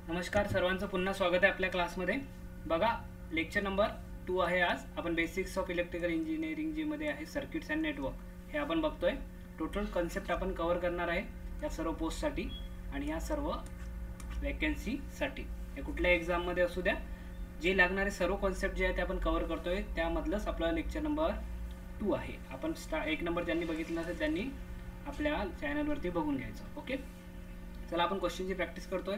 नमस्कार सर्वांचं पुन्हा स्वागत आहे आपल्या क्लासमध्ये. बघा, लेक्चर नंबर 2 आहे. आज आपण बेसिक्स ऑफ इलेक्ट्रिकल इंजिनिअरिंग जी मध्ये आहे सर्किट्स अँड नेटवर्क हे आपण बघतोय. टोटल कन्सेप्ट आपण कव्हर करणार आहे या सर्व पोस्टसाठी आणि या सर्व वॅकन्सीसाठी. हे कुठल्या एक्झाममध्ये असू द्या, जे लागणारे सर्व कॉन्सेप्ट जे आहे ते आपण कव्हर करतोय. त्यामधलंच आपला लेक्चर नंबर 2 आहे. आपण एक नंबर ज्यांनी बघितलं नसेल त्यांनी आपल्या चॅनलवरती बघून घ्यायचं. ओके, चला आपण क्वेश्चनची प्रॅक्टिस करतोय.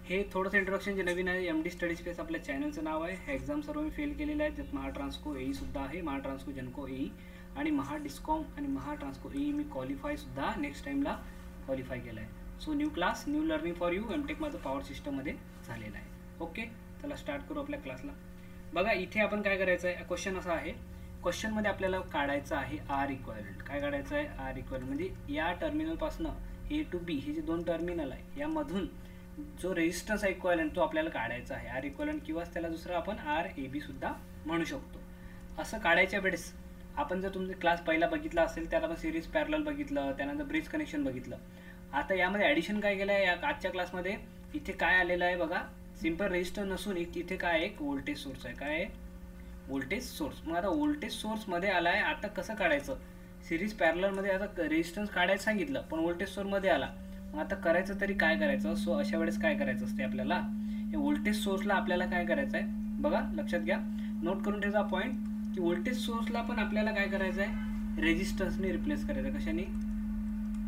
हे थोडंसं इंट्रोडक्शन जे नवीन आहे, MD स्टडी स्पेस आपल्या चॅनलचं नाव आहे. हे एक्झाम सर्व मी फेल केलेलं आहे. त्यात महाट्रान्सको EE सुद्धा आहे, महाट्रान्सको जेनको EE आणि महाडिस्कॉम आणि महाट्रान्सको EE मी क्वालिफाय सुद्धा नेक्स्ट टाईमला क्वालिफाय केलं आहे. So new class, new learning for you. MTech माझं पॉवर सिस्टममध्ये झालेलं आहे. ओके, चला स्टार्ट करू आपल्या क्लासला. बघा, इथे आपण काय करायचं आहे, क्वेश्चन असा आहे. क्वेश्चनमध्ये आपल्याला काढायचं आहे आर इक्वायलंट. काय काढायचं आहे? आर इक्वायलंट म्हणजे या टर्मिनलपासून A to B हे जे दोन टर्मिनल आहे यामधून जो रेजिस्टन्स आहे इक्वायलंट तो आपल्याला काढायचा आहे. आर इक्वायलंट किंवा त्याला दुसरं आपण RAB सुद्धा म्हणू शकतो. असं काढायच्या वेळेस आपण जर तुमचा क्लास पहिला बघितला असेल त्याला आपण सिरीज पॅरलल बघितलं, त्यानंतर ब्रिज कनेक्शन बघितलं. आता यामध्ये ॲडिशन काय केलं आहे या आजच्या क्लासमध्ये? इथे काय आलेलं आहे बघा, सिम्पल रेजिस्टन्स नसून इथे काय एक व्होल्टेज सोर्स आहे. काय आहे? Voltage source. मग आता व्होल्टेज सोर्समध्ये आला आहे. आता कसं काढायचं? सिरीज पॅरललमध्ये आता रेजिस्टन्स काढायचं सांगितलं पण व्होल्टेज सोर्समध्ये आला. मग आता करायचं तरी काय करायचं? सो अशा वेळेस काय करायचं असते आपल्याला? हे व्होल्टेज सोर्सला आपल्याला काय करायचं आहे बघा, लक्षात घ्या, नोट करून ठेवा पॉईंट की व्होल्टेज सोर्सला पण आपल्याला काय करायचं आहे? रेजिस्टन्सने रिप्लेस करायचं आहे.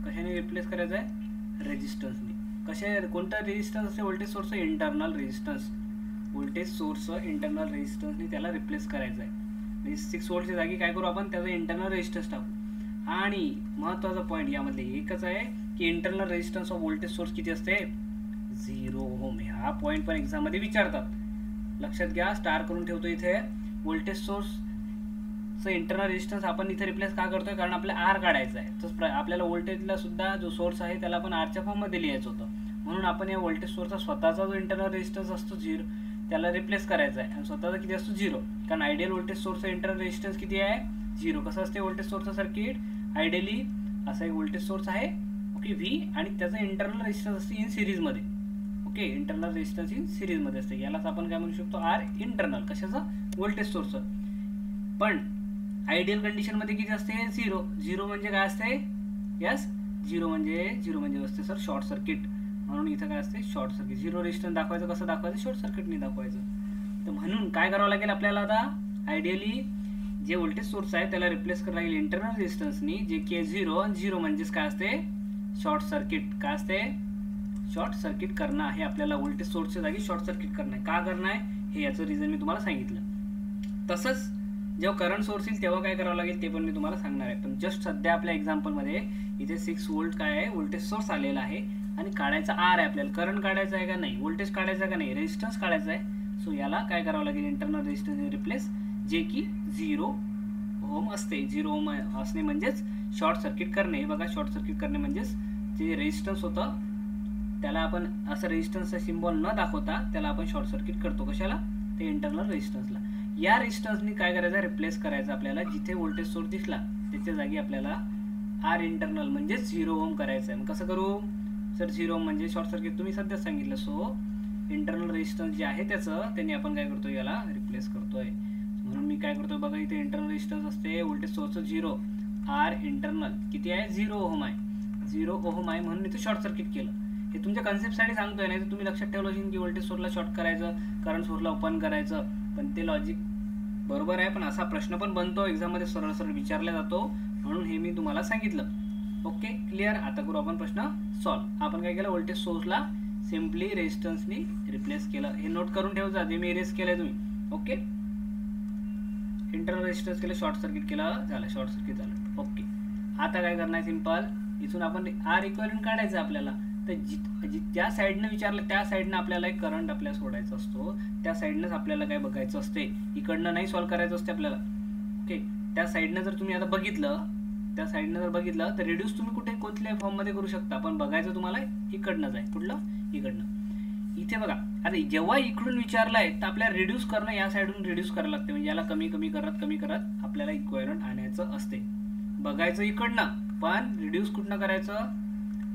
कशाने रिप्लेस करायचं आहे? रेजिस्टन्सने. कोणता रेजिस्टन्स असते voltage source? Internal resistance. Voltage source इंटरनल रेजिस्टन्सने त्याला रिप्लेस करायचं आहे. म्हणजे 6 व्होल्टच्या जागी काय करू आपण? त्याचा इंटरनल रेजिस्टन्स टाकू. आणि महत्त्वाचा पॉईंट यामधले एकच आहे की internal resistance off voltage source किती असते? 0 ओहम. हा पॉईंट पण एक्झाममध्ये विचारतात. लक्षात घ्या, स्टार करून ठेवतो इथे. व्होल्टेज सोर्सचं इंटरनल रेजिस्टन्स आपण इथे रिप्लेस का करतोय? कारण आपल्याला आर काढायचा आहे. तर आपल्याला व्होल्टेजला सुद्धा जो सोर्स आहे त्याला आपण आरच्या फॉर्ममध्ये लिहायचं होतं. म्हणून आपण या व्होल्टेज सोर्सचा स्वतःचा जो इंटरनल रेजिस्टन्स असतो 0 त्याला रिप्लेस करायचा आहे आणि स्वतःचा किती असतो? 0. कारण आयडियल व्होल्टेज सोर्सचा इंटरनल रेजिस्टन्स किती आहे? 0. कसं असते व्होल्टेज सोर्सचं सर्किट? आयडियली असा एक व्होल्टेज सोर्स आहे, ओके, V, आणि त्याचा इंटरनल रेजिस्टन्स असते इन सिरीजमध्ये. ओके, इंटरनल रेजिस्टन्स इन सिरीजमध्ये असते. यालाच आपण काय म्हणू शकतो? R internal. कशाचं? व्होल्टेज सोर्सचं. पण आयडियल कंडिशनमध्ये किती असते? 0. 0 म्हणजे काय असते? यस, 0 म्हणजे असते सर शॉर्ट सर्किट. म्हणून इथं काय असते? Short circuit. 0 रेजिस्टन्स दाखवायचं. कसं दाखवायचं? शॉर्ट सर्किटने दाखवायचं. तर म्हणून काय करावं लागेल आपल्याला आता? आयडियली जे व्होल्टेज सोर्स आहे त्याला रिप्लेस करायला लागेल इंटरनल रेजिस्टन्सनी, जे की 0. आणि 0 म्हणजेच काय असते? Short circuit. काय असते? शॉर्ट सर्किट करणं आहे आपल्याला. व्होल्टेज सोर्सच्या जागी शॉर्ट सर्किट करणं आहे. का करणं आहे हे याचं रिझन मी तुम्हाला सांगितलं. तसंच जेव्हा करंट सोर्स येईल तेव्हा काय करावं लागेल ते पण मी तुम्हाला सांगणार आहे. पण जस्ट सध्या आपल्या एक्झाम्पलमध्ये इथे 6 व्होल्ट काय आहे? व्होल्टेज सोर्स आलेला आहे आणि काढायचा आर आहे आपल्याला. करंट काढायचा आहे का नाही? व्होल्टेज काढायचा का नाही? रेजिस्टन्स काढायचा आहे. सो याला काय करावं लागेल? इंटरनल रेजिस्टन्स रिप्लेस, जे की 0 ओहम असते. 0 ओहम असणे म्हणजेच शॉर्ट सर्किट करणे. बघा, शॉर्ट सर्किट करणे म्हणजेच जे रेजिस्टन्स होतं त्याला आपण असं रेजिस्टन्सचा सिम्बॉल न दाखवता त्याला आपण शॉर्ट सर्किट करतो. कशाला? ते इंटरनल रेजिस्टन्सला. या रेजिस्टन्सनी काय करायचं? रिप्लेस करायचं आपल्याला. जिथे व्होल्टेज सोर्स दिसला त्याच्या जागी आपल्याला आर इंटरनल म्हणजे 0 ओहम करायचं आहे. मग कसं करू सर? 0 ओहम म्हणजे शॉर्ट सर्किट तुम्ही सध्या सांगितलं. सो इंटरनल रेजिस्टन्स जे आहे त्याचं त्यांनी आपण काय करतोय? याला रिप्लेस करतोय. म्हणून मी काय करतोय बघा, इथे इंटरनल रेजिस्टन्स असते व्होल्टेज सोर्सचं 0. आर इंटरनल किती आहे? 0 ओहम आहे. 0 ओहम आहे म्हणून इथे शॉर्ट सर्किट केलं. हे तुमच्या कन्सेप्टसाठी सांगतोय, नाही तर तुम्ही लक्षात ठेवलं असेल की व्होल्टेज सोर्सला शॉर्ट करायचं, करंट सोर्सला ओपन करायचं. पण ते लॉजिक बरोबर आहे, पण असा प्रश्न पण बनतो एक्झाममध्ये, सरळ सरळ विचारला जातो. म्हणून हे मी तुम्हाला सांगितलं. Okay, clear. आता करू आपण प्रश्न सॉल्व. आपण काय केलं? व्होल्टेज सोर्सला सिम्पली रेजिस्टन्सनी रिप्लेस केलं. हे नोट करून ठेवजा, जे मी इरेज केलंय तुम्ही. ओके, इंटरनल रेजिस्टन्स केलं, शॉर्ट सर्किट केलं, झालं, शॉर्ट सर्किट झालं. ओके, आता काय करणार आहे? सिम्पल इथून आपण आर इक्विव्हॅलेंट काढायचं आपल्याला. तर ज्या साईडनं विचारलं त्या साईडनं आपल्याला एक करंट आपल्याला सोडायचा असतो. त्या साईडनंच आपल्याला काय बघायचं असते? इकडनं नाही सॉल्व करायचं असते आपल्याला. ओके, त्या साईडनं जर तुम्ही आता बघितलं, त्या साईडनं जर बघितलं तर रिड्यूस तुम्ही कुठे कोणत्याही फॉर्ममध्ये करू शकता. पण बघायचं तुम्हाला इकडनंच आहे. कुठलं? इकडनं. इथे बघा, आता जेव्हा इकडून विचारलाय तर आपल्याला रिड्यूस करणं या साईडून रिड्यूस करायला लागते. म्हणजे याला कमी करत आपल्याला इक्विव्हॅलेंट आणायचं असते. बघायचं इकडनं, पण रिड्यूस कुठनं करायचं?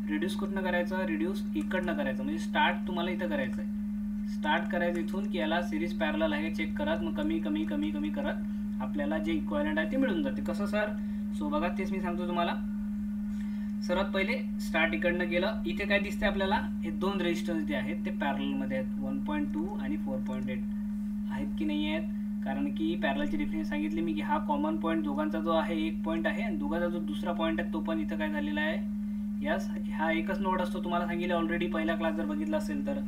रिड्यूस कुठनं करायचं, रिड्यूस इकडनं करायचं, म्हणजे स्टार्ट तुम्हाला इथं करायचं आहे. स्टार्ट करायचं इथून की याला सिरीज पॅरलल आहे चेक करत, मग कमी कमी कमी कमी करत आपल्याला जे इक्वायलंट आहे ते मिळून जाते. कसं सर? सो बघा तेच मी सांगतो तुम्हाला. सर्वात पहिले स्टार्ट इकडनं गेलं, इथे काय दिसते आपल्याला, हे दोन रेजिस्टन्स जे आहेत ते पॅरललमध्ये आहेत, 1.2 आणि 4.8 आहेत की नाही आहेत. कारण की पॅरललची डेफिनेशन सांगितली मी की हा कॉमन पॉईंट दोघांचा जो आहे एक पॉईंट आहे आणि दोघांचा जो दुसरा पॉईंट आहे तो पण इथं काय झालेला आहे, यस हा एकच नोड असतो. तुम्हाला सांगितलं ऑलरेडी पहिला क्लास जर बघितला असेल तर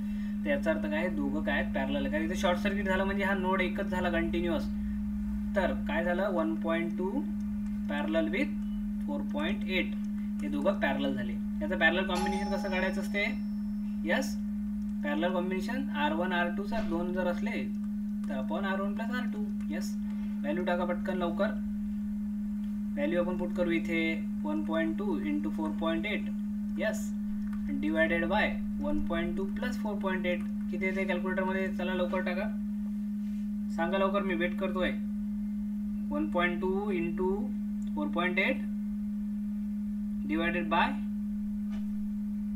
याचा अर्थ काय, दोघं काय आहेत पॅरलल आहे. कारण इथे शॉर्ट सर्किट झालं म्हणजे हा नोड एकच झाला कंटिन्युअस. तर काय झालं, 1.2 पॅरलल विथ 4.8 हे दोघं पॅरलल झाले. याचं पॅरलल कॉम्बिनेशन कसं काढायचं असते, yes parallel combination R1 R2 sir दोन जर असले तर आपण R1 plus R2. Yes value टाका पटकन लवकर. व्हॅल्यू आपण पुट करू इथे 1.2 into 4.8 yes divided by 1.2 plus 4.8 किती येते कॅल्क्युलेटरमध्ये, चला लवकर टाका, सांगा लवकर, मी वेट करतोय. 1.2 इंटू 4.8 डिवायडेड बाय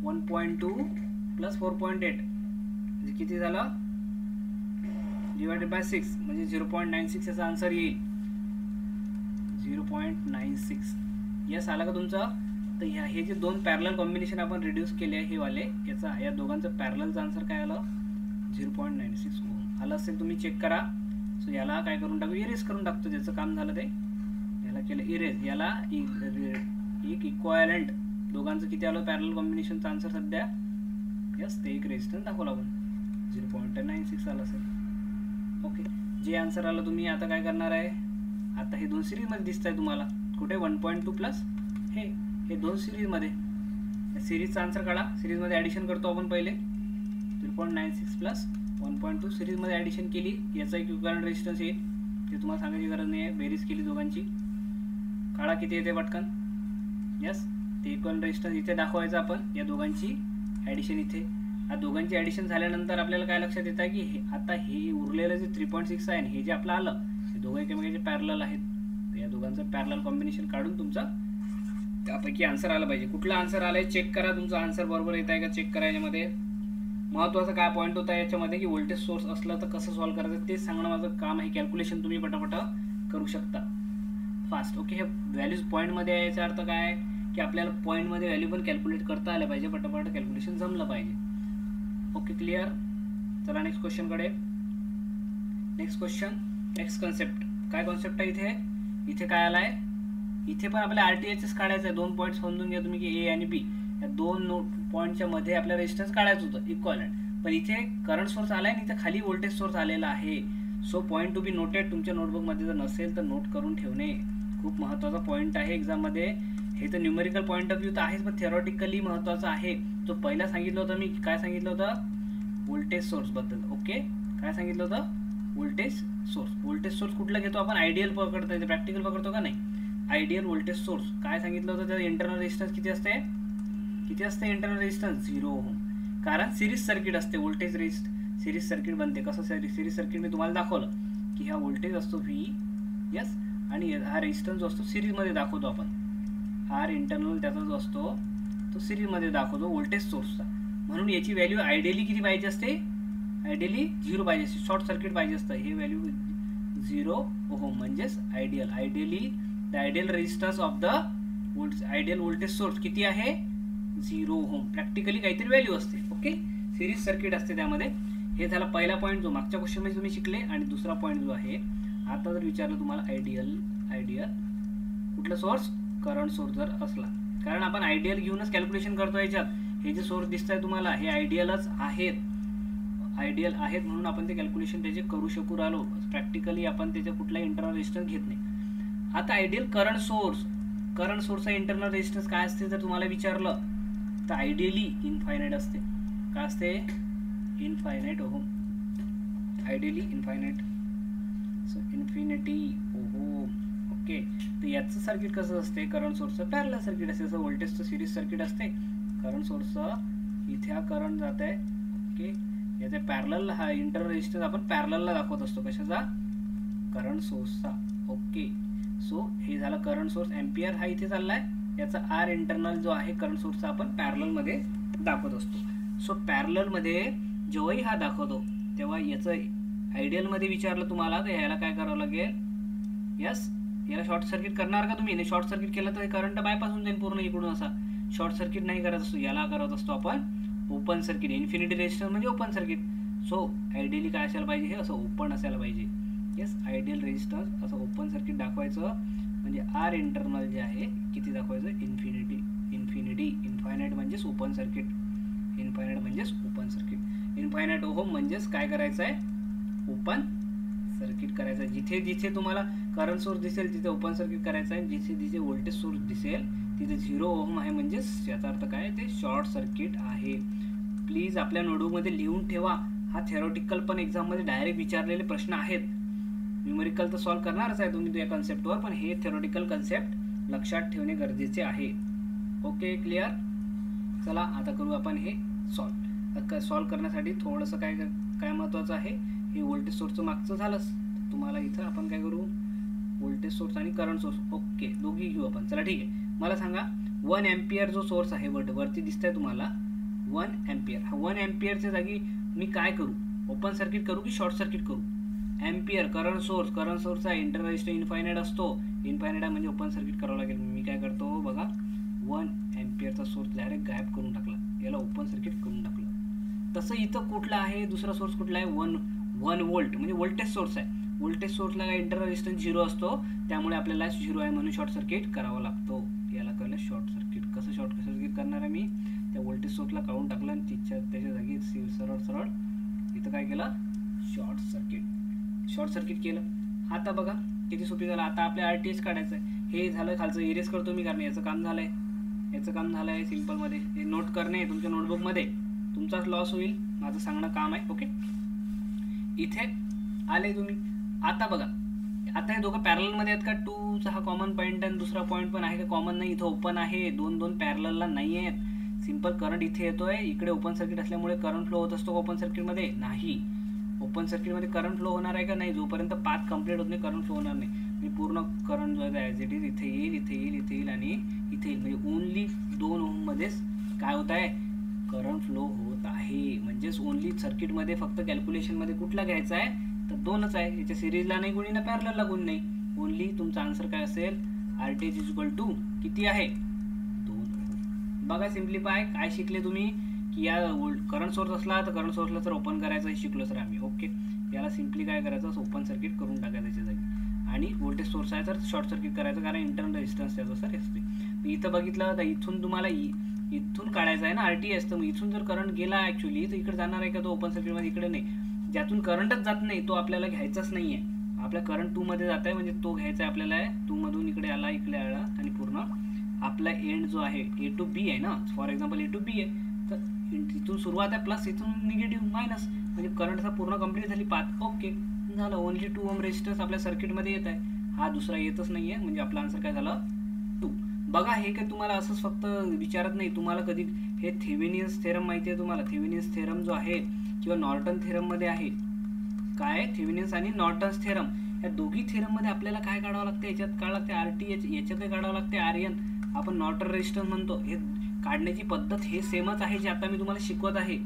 1.2 प्लस 4.8 म्हणजे किती झालं, डिवायडेड बाय 6 म्हणजे 0.96 याचा आन्सर येईल. 0.96 यस आला का तुमचं? तर हे जे दोन पॅरलल कॉम्बिनेशन आपण रिड्यूस केले हे वाले, याचा या दोघांचं पॅरललचं आन्सर काय आलं, 0.96 ओम आलं असेल, तुम्ही चेक करा. सो याला काय करून टाकू, इरेज करून टाकतो, ज्याचं काम झालं ते. याला केलं इरेज, याला एक इक्वायलंट दोघांचं किती आलं पॅरलल कॉम्बिनेशनचं आन्सर सध्या, यस ते एक रेजिस्टन्स दाखवला आपण 0.96 आलं असेल. ओके जे आन्सर आलं तुम्ही आता काय करणार आहे, आता हे दोन सिरीजमध्ये दिसत आहे तुम्हाला, कुठे 1.2 प्लस हे दोन सिरीजमध्ये, सिरीजचा आन्सर काढा. सिरीजमध्ये ॲडिशन करतो आपण पहिले, 0.96 प्लस 1.2 सिरीजमध्ये ॲडिशन केली, याचा एक इक्विव्हॅलेंट रेजिस्टन्स येईल, ते तुम्हाला सांगायची गरज नाही आहे. बेरीज केली दोघांची, काढा किती येते पटकन. यस ते इक्विव्हॅलेंट रेजिस्टन्स इथे दाखवायचं आपण, या दोघांची ॲडिशन इथे. या दोघांची ॲडिशन झाल्यानंतर आपल्याला काय लक्षात येतं की हे आता हे उरलेलं जे 3.6 आहे हे जे आपलं आलं हे दोघं एकमेकांचे पॅरलल आहेत. तर या दोघांचं पॅरलल कॉम्बिनेशन काढून तुमचं त्यापैकी आन्सर आलं पाहिजे. कुठला आन्सर आलाय चेक करा, तुमचा आन्सर बरोबर येत आहे का चेक करा. याच्यामध्ये महत्त्वाचं काय पॉईंट होता याच्यामध्ये की व्होल्टेज सोर्स असलं तर कसं सॉल्व्ह करायचं तेच सांगणं माझं काम आहे. कॅल्क्युलेशन तुम्ही पटापट करू शकता फास्ट. ओके हे व्हॅल्यूज पॉईंटमध्ये आहे, याचा अर्थ काय की आपल्याला पॉईंटमध्ये व्हॅल्यू पण कॅल्क्युलेट करता आलं पाहिजे, पटापट कॅल्क्युलेशन जमलं पाहिजे. Okay clear. चला नेक्स्ट क्वेश्चनकडे. Next question, next concept. काय कॉन्सेप्ट आहे इथे काय आलाय, इथे पण आपल्याला RTHS काढायचं आहे. 2 पॉईंट्स समजून घ्या तुम्ही की A आणि B या दोन पॉईंटच्या मध्ये आपल्याला रेजिस्टन्स काढायचं होतं इक्वलंट, पण इथे करंट सोर्स आलाय आणि इथे खाली व्होल्टेज सोर्स आलेला आहे. So point to be noted, तुमच्या नोटबुकमध्ये जर नसेल तर नोट करून ठेवणे खूप महत्त्वाचा पॉईंट आहे एक्झाममध्ये. हे तर न्यूमेरिकल पॉईंट ऑफ व्ह्यू तर आहेच, पण थिअरॉटिकली महत्त्वाचं आहे. जो पहिला सांगितलं होतं मी, काय सांगितलं होतं व्होल्टेज सोर्स बद्दल. ओके काय सांगितलं होतं, व्होल्टेज सोर्स. व्होल्टेज सोर्स कुठला घेतो आपण, आयडियल पकडतो, इथे प्रॅक्टिकल पकडतो का नाही. आयडियल व्होल्टेज सोर्स काय सांगितलं होतं, त्याचं इंटरनल रेजिस्टन्स किती असते इंटरनल रेजिस्टन्स 0 ओहम. कारण सिरीज सर्किट असते, व्होल्टेज सिरीज सर्किट बनते. कसं सिरीज सर्किट मी तुम्हाला दाखवलं की हा व्होल्टेज असतो V यस, आणि हा रेजिस्टन्स जो असतो सिरीजमध्ये दाखवतो आपण. R इंटरनल त्याचा जो असतो तो सिरीजमध्ये दाखवतो व्होल्टेज सोर्सचा. म्हणून याची व्हॅल्यू आयडियली किती पाहिजे असते, आयडियली 0 पाहिजे असते, शॉर्ट सर्किट पाहिजे असतं. हे व्हॅल्यू 0 ओहम म्हणजेच ideally the ideal resistance of the ideal voltage source किती आहे 0 ओहम. प्रॅक्टिकली काहीतरी व्हॅल्यू असते. ओके सिरीज सर्किट असते त्यामध्ये. हे झाला पहिला पॉईंट जो मागच्या क्वेश्चनमध्ये तुम्ही शिकले. आणि दुसरा पॉईंट जो आहे आता जर विचारलं तुम्हाला आयडियल कुठला सोर्स, करंट सोर्स जर असला, कारण आपण आयडियल घेऊनच कॅल्क्युलेशन करतो याच्यात. हे जे सोर्स दिसत आहे तुम्हाला हे आयडियलच आहेत, आयडियल आहेत म्हणून आपण ते कॅल्क्युलेशन त्याचे करू शकू राहिलो. प्रॅक्टिकली आपण त्याच्या कुठलाही इंटरनल रेजिस्टन्स घेत नाही. आता आयडियल करंट सोर्सचा इंटरनल रेजिस्टन्स काय असते जर तुम्हाला विचारलं तर आयडियली इनफायनाइट असते. काय असते, infinite ohm, ideally infinite, so infinity ohm. Okay तर याचं सर्किट कसं असते, करंट सोर्सचं पॅरलल सर्किट असते. जसं व्होल्टेजचं सिरीज सर्किट असते, करंट सोर्सचं इथे हा करंट जात आहे. ओके याचे पॅरलल हा इंटरनल रेजिस्टन्स आपण पॅरललला दाखवत असतो. कशाचा, करंट सोर्सचा. ओके सो हे झालं करंट सोर्स, एम्पियर हा इथे चाललाय याचा आर इंटरनल जो आहे करंट सोर्सचा आपण पॅरललमध्ये दाखवत असतो. सो पॅरललमध्ये जेव्हाही हा दाखवतो तेव्हा याचं आयडियलमध्ये विचारलं तुम्हाला तर याला काय करावं लागेल, यस याला शॉर्ट सर्किट करणार का तुम्ही, शॉर्ट सर्किट केलं तर करंट बायपास होऊन जाईल पूर्ण इकडून. असा शॉर्ट सर्किट नाही करत असतो, याला करत असतो आपण ओपन सर्किट. इन्फिनिटी रेजिस्टन्स म्हणजे ओपन सर्किट. सो आयडियली काय असायला पाहिजे, हे असं ओपन असायला पाहिजे. येस, आयडियल रेजिस्टन्स असं ओपन सर्किट दाखवायचं. म्हणजे आर इंटरनल जे आहे किती दाखवायचं, इन्फायनाईट म्हणजेच ओपन सर्किट. इन्फायनाईट म्हणजेच ओपन सर्किट. इन्फायनाईट ओहम म्हणजेच काय करायचं आहे, ओपन सर्किट करायचं आहे. जिथे जिथे तुम्हाला करंट सोर्स दिसेल तिथे ओपन सर्किट करायचं आहे. जिथे जिथे व्होल्टेज सोर्स दिसेल तिथे 0 ओहम आहे, म्हणजेच याचा अर्थ काय, ते शॉर्ट सर्किट आहे. प्लीज आपल्या नोटबुकमध्ये लिहून ठेवा. हा थेरोटिकल पण एक्झाममध्ये डायरेक्ट विचारलेले प्रश्न आहेत. न्यूमेरिकल तर सॉल्व्ह करणारच आहे तुम्ही या कन्सेप्टवर, पण हे थेरोटिकल कन्सेप्ट लक्षात ठेवणे गरजेचे आहे. Okay, clear. चला आता करू आपण हे सॉल्व्ह. सॉल्व्ह करण्यासाठी थोडंसं काय महत्त्वाचं आहे, हे व्होल्टेज सोर्सचं मागचं झालंच. तुम्हाला इथं आपण काय करू, व्होल्टेज सोर्स आणि करंट सोर्स ओके दोघी घेऊ आपण. चला ठीक आहे. मला सांगा 1 एम्पियर जो सोर्स आहे वरती दिसतंय तुम्हाला 1 एम्पियर. हा 1 एम्पियरच्या जागी मी काय करू, ओपन सर्किट करू की शॉर्ट सर्किट करू. एम्पियर करंट सोर्सचा इंटरनल रेजिस्टन्स इन्फायनाईट असतो. इन्फायनाईट म्हणजे ओपन सर्किट करावं लागेल. मी काय करतो बघा, 1 एम्पियरचा सोर्स डायरेक्ट गायब करून टाकला, याला ओपन सर्किट करून टाकलं. तसं इथं कुठला आहे, दुसरा सोर्स कुठला आहे, 1 व्होल्ट म्हणजे व्होल्टेज सोर्स आहे. व्होल्टेज सोर्सला काय इंटरनल रेजिस्टन्स 0 असतो, त्यामुळे आपल्याला 0 आहे म्हणून शॉर्ट सर्किट करावा लागतो. याला कळलं शॉर्ट सर्किट. कसं शॉर्ट सर्किट करणार आहे, मी त्या व्होल्टेज सोर्सला काढून टाकलं आणि त्याच्या जागी सरळ इथं काय केलं, शॉर्ट सर्किट केलं. आता बघा किती सोपी झालं. आता आपल्या RTS काढायचं आहे. हे झालं खालचं, इरेज करतो मी कारण याचं काम झालं आहे सिम्पलमध्ये. हे नोट करणे तुमच्या नोटबुकमध्ये, तुमचाच लॉस होईल, माझं सांगणं काम आहे. ओके, इथे आले तुम्ही. आता बघा, आता हे दोघं पॅरलमध्ये आहेत का, 2चा हा कॉमन पॉईंट आणि दुसरा पॉईंट पण आहे का कॉमन, नाही. इथं ओपन आहे, दोन पॅरलला नाही आहेत. सिंपल करंट इथे येतोय, इकडे ओपन सर्किट असल्यामुळे करंट फ्लो होत असतो ओपन सर्किटमध्ये, नाही. ओपन सर्किटमध्ये करंट फ्लो होणार आहे का, नाही. जोपर्यंत पाथ कंप्लीट होत नाही करंट फ्लो होणार नाही. मी पूर्ण करंट जो आहे ॲज इट इज इथे येईल आणि इथे येईल. म्हणजे ओनली 2 ओहममध्येच काय होत आहे, करंट फ्लो होत आहे. म्हणजेच ओनली सर्किटमध्ये फक्त कॅल्क्युलेशनमध्ये कुठला घ्यायचा आहे, तर 2च आहे. याच्या सिरीजला नाही गुणी ना पॅरललला गुण नाही. ओनली तुमचा आन्सर काय असेल, RTH = किती आहे, 2. बघा सिम्प्लिफाय. काय शिकले तुम्ही की या करंट सोर्स असला तर करंट सोर्सला सर ओपन करायचं हे शिकलो सर आम्ही. ओके, याला सिम्पली काय करायचं, ओपन सर्किट करून टाकायचं त्याच्या जागी. आणि व्होल्टेज सोर्स आहे तर शॉर्ट सर्किट करायचं, कारण इंटरनल रेजिस्टन्स त्याचा सर असते. इथं बघितलं तर इथून तुम्हाला इथून काढायचं आहे ना RTS, तर मग इथून जर करंट गेला ॲक्च्युली तर इकडे जाणार आहे का तो ओपन सर्किटमध्ये, इकडे नाही. ज्यातून करंटच जात नाही तो आपल्याला घ्यायचाच नाही आहे. आपल्या करंट 2 मध्ये जात आहे म्हणजे तो घ्यायचा आहे आपल्याला. 2 मधून इकडे आला आणि पूर्ण आपला एंड जो आहे A to B आहे ना, for example A to B आहे, तर इथून सुरुवात आहे प्लस, इथून निगेटिव्ह मायनस, म्हणजे करंटचा पूर्ण कंप्लीट झाली पाथ. ओके झालं. ओनली 2 ओम रेजिस्टन्स आपल्या सर्किटमध्ये येत आहे, हा दुसरा येतच नाही आहे. म्हणजे आपला आन्सर काय झालं, 2. बघा हे काय तुम्हाला असंच फक्त विचारत नाही, तुम्हाला कधी हे थेवेनियन्स थेरम माहिती आहे तुम्हाला. थेवेनियन्स थेरम जो आहे किंवा नॉर्टन थेरममध्ये आहे, काय थेवेनियन्स आणि नॉर्टन्स थेरम, या दोघी थेरममध्ये आपल्याला काय काढावं लागते, याच्यात काढावं लागते RTH, याच्यातही काढावं लागते RN. आपण नॉर्टन रेजिस्टन्स म्हणतो. हे काढण्याची पद्धत हे सेमच आहे जे आता मी तुम्हाला शिकवत आहे.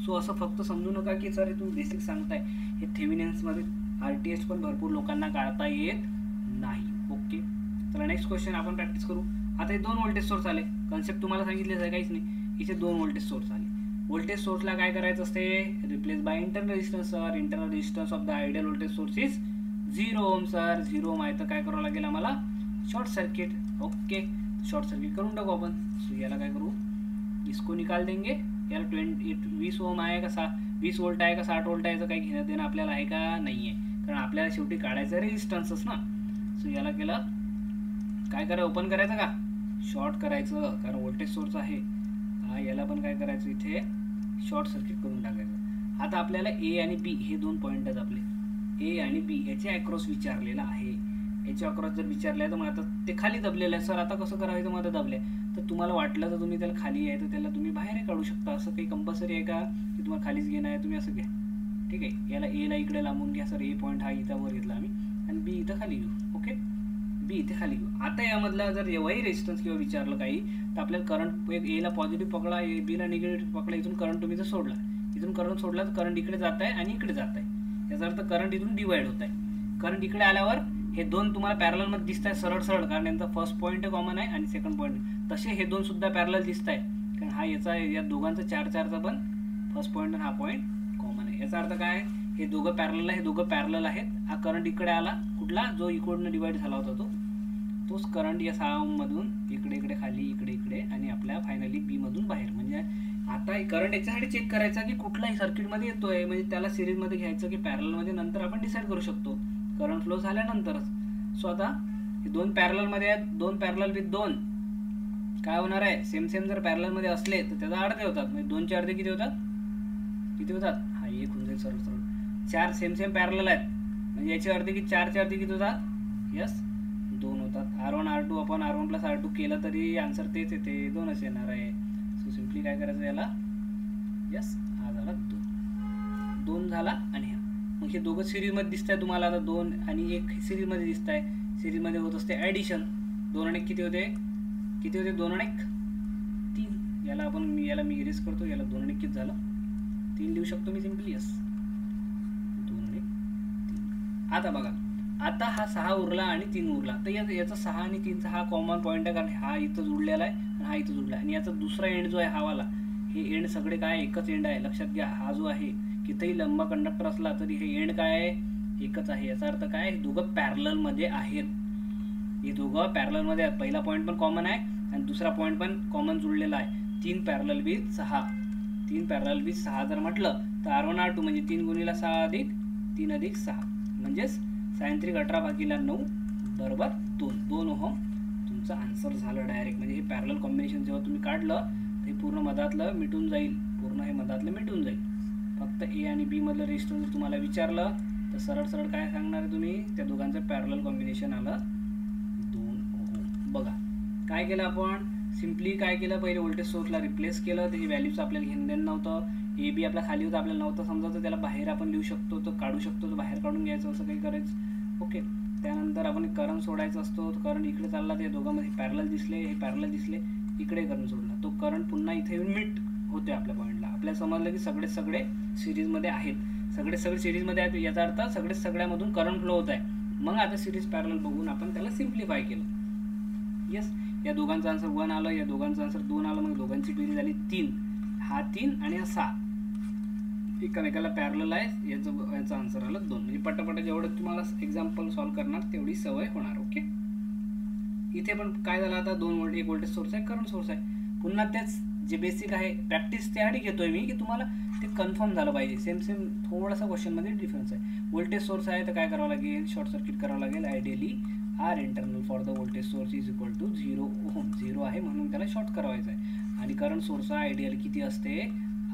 सो असं फक्त समजू नका की सर तुम्ही बेसिक सांगताय. हे थेवेनियन्समध्ये RTH पण भरपूर लोकांना काढता येत नाही. ओके, चला नेक्स्ट क्वेश्चन आपण प्रॅक्टिस करू. आता हे 2 व्होल्टेज सोर्स आले, कन्सेप्ट तुम्हाला सांगितलेच आहे, काहीच नाही. इथे 2 व्होल्टेज सोर्स आले. व्होल्टेज सोर्सला काय करायचं असते, replace by internal resistance. Sir internal resistance of the ideal voltage source is 0 ohm. Sir 0 ohm आहे तर काय करावं लागेल आम्हाला, short circuit. Okay, short circuit करून टाकू आपण. सो याला काय करू, इसको निकाल देंगे. याला 20 ओम आहे का 20 वोल्ट आहे का 60 वोल्ट आहे, याचं काही घेणं देणं आपल्याला आहे का, नाही आहे. कारण आपल्याला शेवटी काढायचं रेजिस्टन्सच ना. सो याला केलं काय करा, ओपन करायचं का शॉर्ट करायचं, कारण व्होल्टेज सोर्स आहे. याला पण काय करायचं, इथे शॉर्ट सर्किट करून टाकायचं. आता आपल्याला A आणि B हे 2 पॉईंट आहेत आपले. A आणि B याच्या अक्रॉस विचारलेला आहे. याच्या अक्रॉस जर विचारलं तर मग आता ते खाली दबलेलं आहे. सर आता कसं करायचं, मग आता दबले तर तुम्हाला वाटलं तर तुम्ही त्याला खाली आहे तर त्याला तुम्ही बाहेर काढू शकता. असं काही कंपल्सरी आहे का की तुम्हाला खालीच घेणं आहे, तुम्ही असं घ्या. ठीक आहे, याला A ला इकडे लांबून घ्या. सर A पॉईंट हा इथं वर घेतला आम्ही आणि B इथं खाली घेऊ. ओके, बी इथे खाली घेऊ. आता यामधला जर एवढाही रेजिस्टन्स किंवा विचारलं काही तर आपल्याला करंट एला पॉझिटिव्ह पकडा, बीला निगेटिव्ह पकडा. इथून करंट तुम्ही जर सोडला, इथून करंट सोडला तर करंट इकडे जात आहे आणि इकडे जात आहे. याचा अर्थ करंट इथून डिवाइड होत आहे. करंट इकडे आल्यावर हे दोन तुम्हाला पॅरलल मध्ये दिसत आहे सरळ सरळ, कारण यांचा फर्स्ट पॉईंट कॉमन आहे आणि सेकंड पॉईंट. तसे हे दोन सुद्धा पॅरलल दिसत आहे, कारण हा याचा या दोघांचा 4-4चा पण फर्स्ट पॉईंट आणि हा पॉईंट कॉमन आहे. याचा अर्थ काय, हे दोघं पॅरलल आहे, हे दोघं पॅरलल आहेत. हा करंट इकडे आला, कुठला जो इकडनं डिवाइड झाला होता तोच करंट या 6 ओममधून इकडे इकडे खाली इकडे इकडे आणि आपल्या फायनली बी मधून बाहेर. म्हणजे आता करंट याच्यासाठी चेक करायचा की कुठलाही सर्किटमध्ये येतोय, म्हणजे त्याला सिरीजमध्ये घ्यायचं की पॅरललमध्ये, नंतर आपण डिसाईड करू शकतो करंट फ्लो झाल्यानंतरच. सो आता हे दोन पॅरललमध्ये आहेत, दोन पॅरलल विथ दोन काय होणार आहे, सेम सेम जर पॅरललमध्ये असले तर त्याचा अर्धे होतात. म्हणजे 2चे अर्धे किती होतात, किती होतात, हा एक होऊन जाईल सरळ सरळ. 4 सेम सेम पॅरलल आहेत म्हणजे याचे अर्धे किती, 4चे अर्धे किती होतात, यस 2 होतात. R1 R2 आपण R1 + R2 केलं तरी आन्सर तेच येते, 2च येणार आहे. सो सिम्पली काय करायचं याला, यस हा झाला 2 झाला. आणि हा मग हे दोघं सिरीजमध्ये दिसत आहे तुम्हाला. आता 2 आणि 1 सिरीजमध्ये दिसत आहे. सिरीजमध्ये होत असते ॲडिशन. 2 आणि 1 किती होते, किती होते, 2 आणि 1 3. याला मी इरेज करतो, याला 2 आणि 1 किती झालं, 3 लिहू शकतो मी सिम्पली, यस 2 आणि 3. आता बघा, आता हा 6 उरला आणि 3 उरला, तर याचा 6 आणि 3चा हा कॉमन पॉईंट आहे, कारण हा इथं जुळलेला आहे आणि हा इथं जुळला आहे. आणि याचा दुसरा एंड जो आहे हा वाला, हे एंड सगळे काय एकच एंड आहे. लक्षात घ्या, हा जो आहे कितीही लंबा कंडक्टर असला तरी हे एंड काय आहे, एकच आहे. याचा अर्थ काय, हे दोघं पॅरलल मध्ये आहेत. हे दोघं पॅरलल मध्ये आहेत. पहिला पॉईंट पण कॉमन आहे आणि दुसरा पॉईंट पण कॉमन जुळलेला आहे. 3 पॅरलल विथ 6, 3 पॅरलल विथ 6 जर म्हटलं तर R1 R2 म्हणजे 3 × 6 अधिक 3 अधिक 6 म्हणजेच 18/9 बरोबर 2 ओहम तुमचा आन्सर झालं डायरेक्ट. म्हणजे हे पॅरलल कॉम्बिनेशन जेव्हा तुम्ही काढलं हे पूर्ण मधातलं मिटून जाईल, पूर्ण हे मधातलं मिटून जाईल. फक्त ए आणि बी मधलं रेजिस्टन्स तुम्हाला विचारलं तर सरळ सरळ काय सांगणार आहे तुम्ही, त्या दोघांचं पॅरलल कॉम्बिनेशन आलं 2 ओहम. बघा काय केलं आपण, सिम्पली काय केलं, पहिले व्होल्टेज सोर्सला रिप्लेस केलं, त्याची व्हॅल्यूचं आपल्याला घेणं देणं नव्हतं. ए बी आपला खाली होता, आपल्याला नव्हतं समजायचं, त्याला बाहेर आपण लिहू शकतो तर काढू शकतो, तर बाहेर काढून घ्यायचं, असं काही करायचं. ओके, त्यानंतर आपण करंट सोडायचा असतो, तो करंट इकडे चालला, ते दोघांमध्ये पॅरलल दिसले, हे पॅरलल दिसले, इकडे करंट सोडला, तो करंट पुन्हा इथे येऊन मीट होते आपल्या पॉईंटला. आपल्याला समजलं की सगळे सिरीजमध्ये आहेत, सगळे सिरीजमध्ये आहेत, याचा अर्थ सगळ्यामधून करंट फ्लो होत आहे. मग आता सिरीज पॅरलल बघून आपण त्याला सिम्प्लिफाय केलं. यस, या दोघांचं आन्सर 1 आलं, या दोघांचं आन्सर 2 आलं, मग दोघांची बेरीज झाली 3. हा 3 आणि हा 6 एकमेकाला पॅरलल आहे, याचा आन्सर आलं 2. म्हणजे पटापट जेवढं तुम्हाला एक्झाम्पल सॉल्व्ह करणार तेवढी सवय होणार. ओके, इथे पण काय झालं, आता 2 व्होल्ट, 1 व्होल्टेज सोर्स आहे, करंट सोर्स आहे. पुन्हा तेच जे बेसिक आहे प्रॅक्टिस त्यासाठी घेतोय मी की तुम्हाला ते कन्फर्म झालं पाहिजे. सेम थोडासा क्वेश्चनमध्ये डिफरन्स आहे. व्होल्टेज सोर्स आहे तर काय करावं लागेल, शॉर्ट सर्किट करावं लागेल. Ideally R internal for the voltage source is equal to 0 ohm. 0 आहे म्हणून त्याला शॉर्ट करावायचं आहे. आणि करंट सोर्स आयडियल किती असते,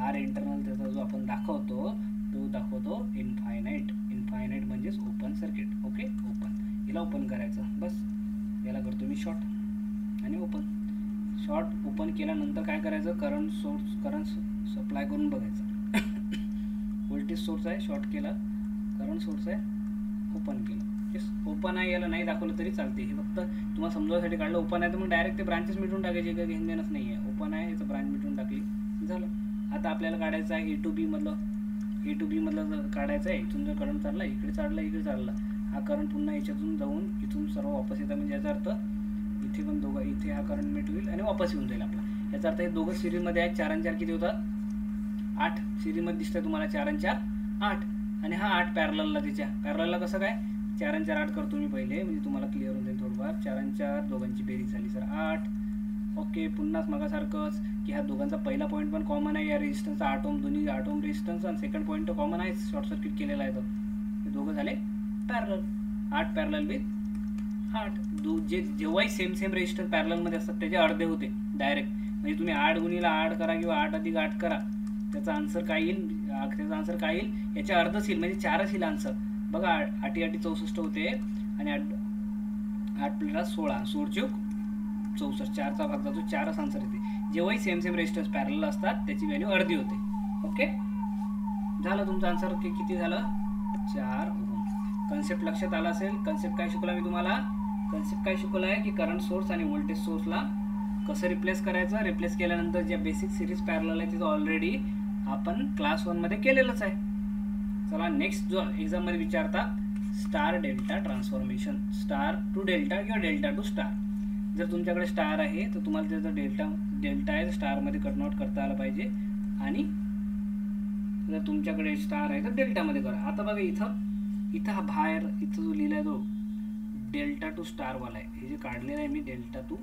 R इंटरनल त्याचा जो आपण दाखवतो तो दाखवतो इनफायनाईट. इनफायनाईट म्हणजेच ओपन सर्किट. ओके, ओपन, याला ओपन करायचं, बस याला करतो मी शॉर्ट आणि ओपन. शॉर्ट ओपन केल्यानंतर काय करायचं, करंट सप्लाय करून बघायचं. व्होल्टेज सोर्स आहे, शॉर्ट केला, करंट सोर्स आहे, ओपन केलं. येस, ओपन आहे, याला नाही दाखवलं तरी चालते. हे फक्त तुम्हाला समजावण्यासाठी काढलं. ओपन आहे तर मग डायरेक्ट ते ब्रांचेस मिटून टाकायचे, काही घेणं देणंच नाही आहे. ओपन आहे, याचं ब्रांच मिटून टाकली, झालं. आता आपल्याला काढायचं आहे ए टू बी मधलं काढायचं आहे. इथून जर करंट चालला, इकडे चालला, हा करंट पुन्हा याच्यातून जाऊन इथून सर्व वापस येतात. म्हणजे याचा अर्थ इथे पण दोघं, इथे हा करंट मीट होईल आणि वापस येऊन जाईल आपला. याचा अर्थ हे दोघं सिरीजमध्ये आहेत. 4 आणि 4 किती होतात, 8. सिरीजमध्ये दिसतंय तुम्हाला 4 आणि 4 8. आणि हा 8 पॅरललला, त्याच्या पॅरललला कसं काय, 4 आणि 4 8 करतो मी पहिले, म्हणजे तुम्हाला क्लिअर होऊन जाईल थोडंफार. 4 आणि 4 दोघांची बेरीज झाली सर 8. ओके, पुन्हाच मगासारखंच की ह्या दोघांचा पहिला पॉईंट पण कॉमन आहे, या रेजिस्टन्सचा 8 ओम, दोन्ही 8 ओम रेजिस्टन्स, आणि सेकंड पॉईंट तर कॉमन आहे, शॉर्ट सर्किट केलेला आहे. तर हे दोघं झाले पॅरलल. 8 parallel with 8. जेव्हाही सेम रेजिस्टन्स पॅरललमध्ये असतात त्याचे अर्धे होते डायरेक्ट. म्हणजे तुम्ही 8 × 8 करा किंवा 8 अधिक 8 करा, त्याचा आन्सर काय येईल, याच्या अर्धच येईल, म्हणजे 4च येईल आन्सर. बघा 8 8 64 होते आणि 8 + 16 16 64, 4चा भाग जातो, 4च आन्सर येते. जेव्हाही सेम रेजिस्टन्स पॅरलल असतात त्याची व्हॅल्यू अर्धी होते. ओके, झालं तुमचं आन्सर किती झालं, 4 ओहम. कन्सेप्ट लक्षात आला असेल. कन्सेप्ट काय शिकवला मी तुम्हाला, कन्सेप्ट काय शिकवलं आहे की करंट सोर्स आणि व्होल्टेज सोर्सला कसं रिप्लेस करायचं. रिप्लेस केल्यानंतर जे बेसिक सिरीज पॅरलल आहे तिथं ऑलरेडी आपण क्लास 1 मध्ये केलेलंच आहे. चला नेक्स्ट जो एक्झाममध्ये विचारतात star delta transformation, star to delta किंवा डेल्टा टू स्टार. जर तुमच्याकडे स्टार आहे तर तुम्हाला त्याचा डेल्टा आहे स्टारमध्ये कन्वर्ट करता आलं पाहिजे, आणि जर तुमच्याकडे स्टार आहे तर डेल्टामध्ये करा. आता बघा इथं हा बाहेर इथं जो लिहिला आहे तो डेल्टा टू स्टारवाला आहे. हे जे काढलेलं आहे मी डेल्टा टू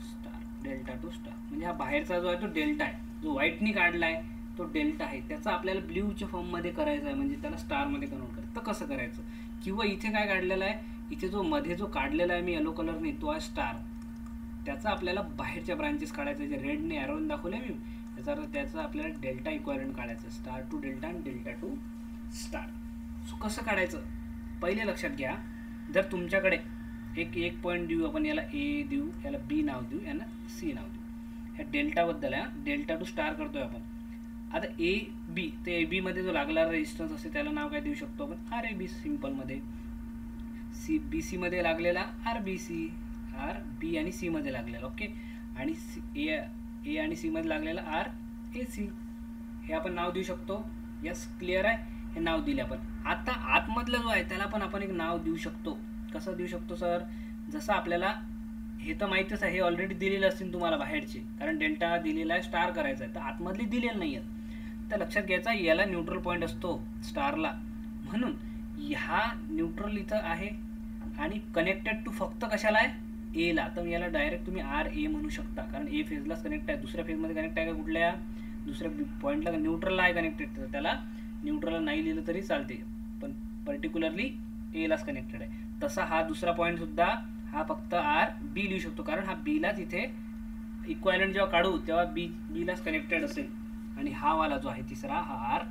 स्टार म्हणजे हा बाहेरचा जो आहे तो डेल्टा आहे, जो व्हाईटनी काढला आहे तो डेल्टा आहे. त्याचा आपल्याला ब्ल्यूच्या फॉर्ममध्ये करायचा आहे, म्हणजे त्याला स्टारमध्ये कन्वर्ट करायचं. तर कसं करायचं, किंवा इथे काय काढलेलं आहे, इथे जो मध्ये जो काढलेला आहे मी येलो कलरने तो आहे स्टार. त्याचा आपल्याला बाहेरच्या ब्रांचेस काढायचे, जे रेडने ॲरोने दाखवले मी, त्याचा आपल्याला डेल्टा इक्वायलेंट काढायचं, स्टार टू डेल्टा आणि डेल्टा टू स्टार. सो कसं काढायचं पहिले लक्षात घ्या. जर तुमच्याकडे एक पॉईंट देऊ आपण, याला ए देऊ, याला बी नाव देऊ, याला सी नाव देऊ. ह्या डेल्टाबद्दल आहे, डेल्टा टू स्टार करतोय आपण. आता ए बी, तर ए बीमध्ये जो लागणारा रेजिस्टन्स असते त्याला नाव काय देऊ शकतो आपण, आर ए बी सिम्पलमध्ये. बी सीमध्ये लागलेला R B C, R B आणि सीमध्ये लागलेला, ओके. आणि ए आणि सीमध्ये लागलेला आर ए सी, हे आपण नाव देऊ शकतो. यस, क्लिअर आहे, हे नाव दिले आपण. आता आतमधला जो आहे त्याला पण आपण एक नाव देऊ शकतो. कसं देऊ शकतो सर, जसं आपल्याला हे तर माहितीच आहे, हे ऑलरेडी दिलेलं असतील तुम्हाला बाहेरचे, कारण डेल्टा दिलेला आहे, स्टार करायचा आहे, तर आतमधली दिलेलं नाही आहे. तर लक्षात घ्यायचा याला न्यूट्रल पॉईंट असतो स्टारला, म्हणून ह्या न्यूट्रल इथं आहे आणि कनेक्टेड टू फक्त कशाला आहे, एला. तर याला डायरेक्ट तुम्ही आर ए म्हणू शकता, कारण ए फेजलाच कनेक्ट आहे. दुसऱ्या फेजमध्ये कनेक्ट आहे का कुठल्या दुसऱ्या पॉईंटला, न्यूट्रलला आहे कनेक्टेड, तर त्याला न्यूट्रलला नाही लिहिलं तरी चालते, पण पर्टिक्युलरली एलाच कनेक्टेड आहे. तसा हा दुसरा पॉईंट सुद्धा हा फक्त आर बी लिहू शकतो, कारण हा बीलाच इथे इक्वायलेंट जेव्हा काढू तेव्हा बीलाच कनेक्टेड असेल. आणि हा वाला जो आहे तिसरा हा आर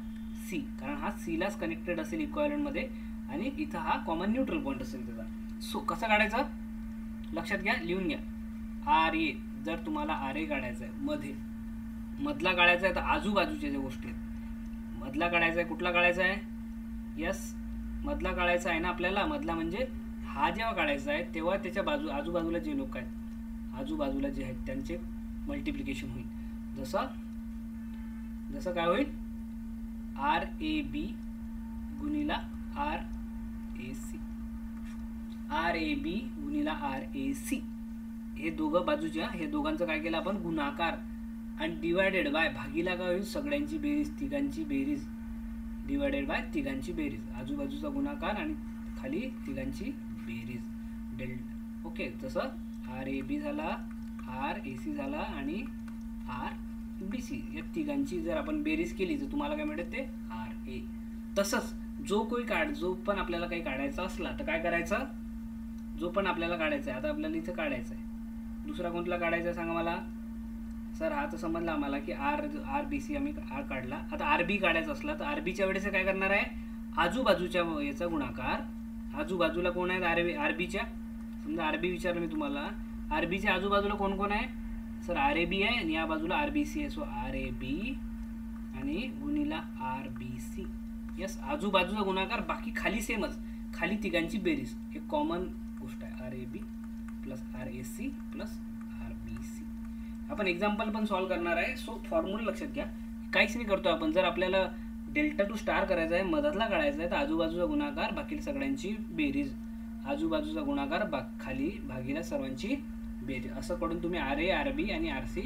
सी, कारण हा सीलाच कनेक्टेड असेल इक्वायलेंटमध्ये, आणि इथं हा कॉमन न्यूट्रल पॉईंट असेल त्याचा. सो कसं काढायचं लक्षात घ्या, लिहून घ्या. आर ए, जर तुम्हाला आर ए काढायचं आहे, मधला काढायचा आहे, तर आजूबाजूच्या ज्या गोष्टी आहेत मधला काढायचा आहे. कुठला काढायचा आहे, यस मधला काढायचा आहे ना आपल्याला. मधला म्हणजे हा जेव्हा काढायचा आहे तेव्हा त्याच्या आजूबाजूला जे लोक आहेत, आजूबाजूला जे आहेत त्यांचे मल्टिप्लिकेशन होईल. जसं काय होईल, आर ए बी गुणिला R A C, R A B गुणिला आर ए सी. हे दोघं बाजूच्या, हे दोघांचं काय केलं आपण, गुणाकार, आणि डिवायडेड बाय भागीला काय होईल, सगळ्यांची बेरीज, तिघांची बेरीज, डिवायडेड बाय तिघांची बेरीज, आजूबाजूचा गुणाकार आणि खाली तिघांची बेरीज, डेल्टा. ओके, तसं आर ए बी झाला, आर ए सी झाला आणि आर बी सी, या तिघांची जर आपण बेरीज केली तर तुम्हाला काय मिळेल, ते आर ए. तसंच जो पण आपल्याला काही काढायचा असला तर काय करायचं, जो पण आपल्याला काढायचा आहे, आता आपल्याला इथं काढायचं आहे, दुसरा कोणता काढायचा आहे सांगा मला. सर हा तर समजला आम्हाला की आर बी सी आम्ही आर काढला. आता आर बी काढायचा असला तर आर बीच्या वेळेस काय करणार आहे, आजूबाजूच्या याचा गुणाकार. आजूबाजूला कोण आहेत, आर बीच्या, समजा आर बी विचारलं मी तुम्हाला, आर बीच्या आजूबाजूला कोण कोण आहे, सर आर ए बी आहे आणि या बाजूला आर बी सी आहे. सो आर ए बी आणि गुणिला आर बी सी. यस, आजूबाजूचा गुणाकार, बाकी खाली सेमच, खाली तिघांची बेरीज, एक कॉमन गोष्ट आहे, R A B plus R A C plus R B C. आपण एक्झाम्पल पण सॉल्व करणार आहे. सो फॉर्म्युला लक्षात घ्या, काहीच नाही करतो आपण. जर आपल्याला डेल्टा टू स्टार करायचा आहे, मधातला काढायचा आहे, तर आजूबाजूचा गुणाकार बाकी सगळ्यांची बेरीज, आजूबाजूचा गुणाकार खाली भागीला सर्वांची बेरीज, असं करून तुम्ही आर ए, आर बी आणि आर सी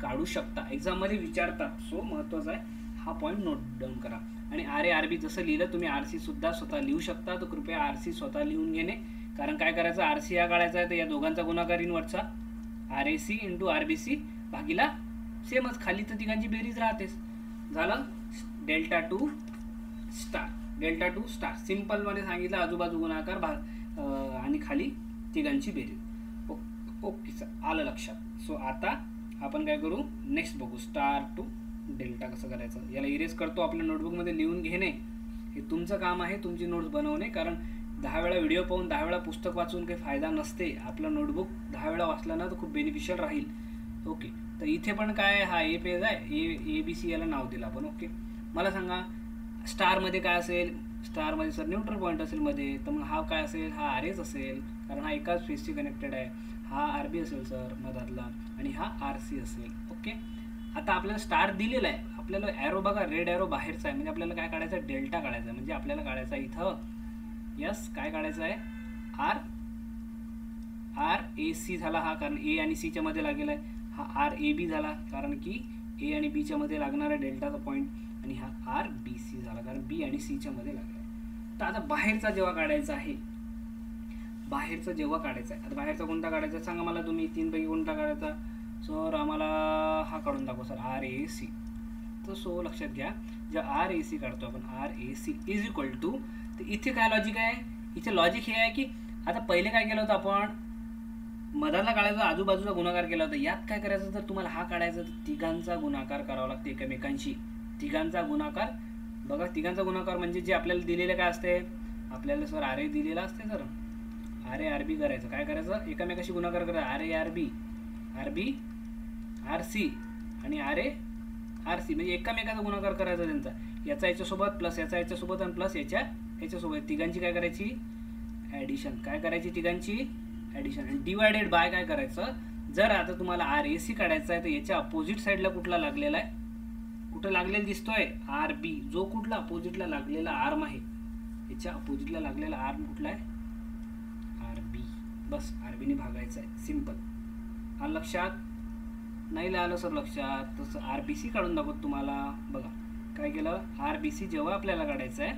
काढू शकता. एक्झाममध्ये विचारतात, सो महत्त्वाचा आहे हा पॉईंट नोट डाऊन करा. आणि आर ए, आर बी जसं लिहिलं तुम्ही आर सी सुद्धा स्वतः लिहू शकता. तर कृपया आर सी स्वतः लिहून घेणे, कारण काय करायचं, आर सी हा काढायचा आहे तर या दोघांचा गुणाकार इनवरचा R A C into R B C भागीला सेमच, खाली तर तिघांची बेरीज राहतेच. झालं delta to star. Delta to star सिम्पलमध्ये सांगितलं, आजूबाजू गुणाकार आणि खाली तिघांची बेरीज. ओके सर, आलं लक्षात. सो आता आपण काय करू, नेक्स्ट बघू, स्टार टू डेल्टा कसं करायचं. याला इरेज करतो, आपल्या नोटबुकमध्ये लिहून घेणे हे तुमचं काम आहे, तुमची नोट्स बनवणे. कारण 10 वेळा व्हिडिओ पाहून 10 वेळा पुस्तक वाचून काही फायदा नसते. आपलं नोटबुक 10 वेळा वाचलं ना तर खूप बेनिफिशियल राहील. ओके, तर इथे पण काय, हा ए पेज आहे, ए बी सी याला नाव दिलं आपण. ओके, मला सांगा स्टारमध्ये काय असेल, स्टारमध्ये सर न्यूट्रल पॉईंट असेल मध्ये, तर मग हा काय असेल, हा आर एच असेल, कारण हा एकाच फेसशी कनेक्टेड आहे. हा RB असेल सर मधातला आणि हा RC असेल. ओके, आता आपल्याला स्टार दिलेला आहे, आपल्याला ॲरो बघा रेड ॲरो बाहेरचा आहे, म्हणजे आपल्याला काय काढायचं आहे, डेल्टा काढायचा आहे. म्हणजे आपल्याला काढायचं आहे इथं यस काय काढायचं आहे, RAC झाला हा, कारण A आणि C च्या मध्ये लागेला आहे. हा RAB झाला कारण की A आणि B च्या मध्ये लागणारा डेल्टाचा पॉईंट, आणि हा RBC झाला कारण B आणि C च्या मध्ये लागला आहे. तर आता बाहेरचा जेव्हा काढायचा आहे, बाहेरचा जेव्हा काढायचा आहे, आता बाहेरचा कोणता काढायचा सांगा मला तुम्ही, 3 पैकी कोणता काढायचा. सर आम्हाला हा काढून दाखव सर, RAC. तर सो लक्षात घ्या, जेव्हा RAC काढतो आपण, RAC इज इक्वल टू, तर इथे काय लॉजिक आहे, इथे लॉजिक हे आहे की आता पहिले काय केलं होतं आपण, मधातला काढायचा आजूबाजूचा गुणाकार केला होता. यात काय करायचं, तर तुम्हाला हा काढायचा तर तिघांचा गुणाकार करावा लागते एकमेकांशी. तिघांचा गुणाकार बघा, तिघांचा गुणाकार म्हणजे जे आपल्याला दिलेलं काय असते, आपल्याला सर RA दिलेला असते सर, RA RB करायचं, काय करायचं एकमेकाशी गुणाकार करायचा, RA RB RB RC आणि RA RC, म्हणजे एकमेकाचा गुणाकार करायचा त्यांचा, याचा याच्यासोबत प्लस याचा याच्यासोबत आणि प्लस याच्यासोबत, तिघांची काय करायची ॲडिशन, काय करायची तिघांची ॲडिशन, आणि डिवायडेड बाय काय करायचं. जर आता तुम्हाला RAC काढायचा आहे तर याच्या अपोजिट साईडला कुठला लागलेला आहे, कुठं लागलेला दिसतोय RB, जो कुठला अपोजिटला लागलेला आर्म आहे, याच्या अपोजिटला लागलेला आर्म कुठला आहे RB. बस RB ने भागायचं आहे, सिंपल. आलं लक्षात, नाही आलं सर लक्षात, तसं RBC काढून दाखवत तुम्हाला. बघा काय केलं, RBC जेव्हा आपल्याला काढायचं आहे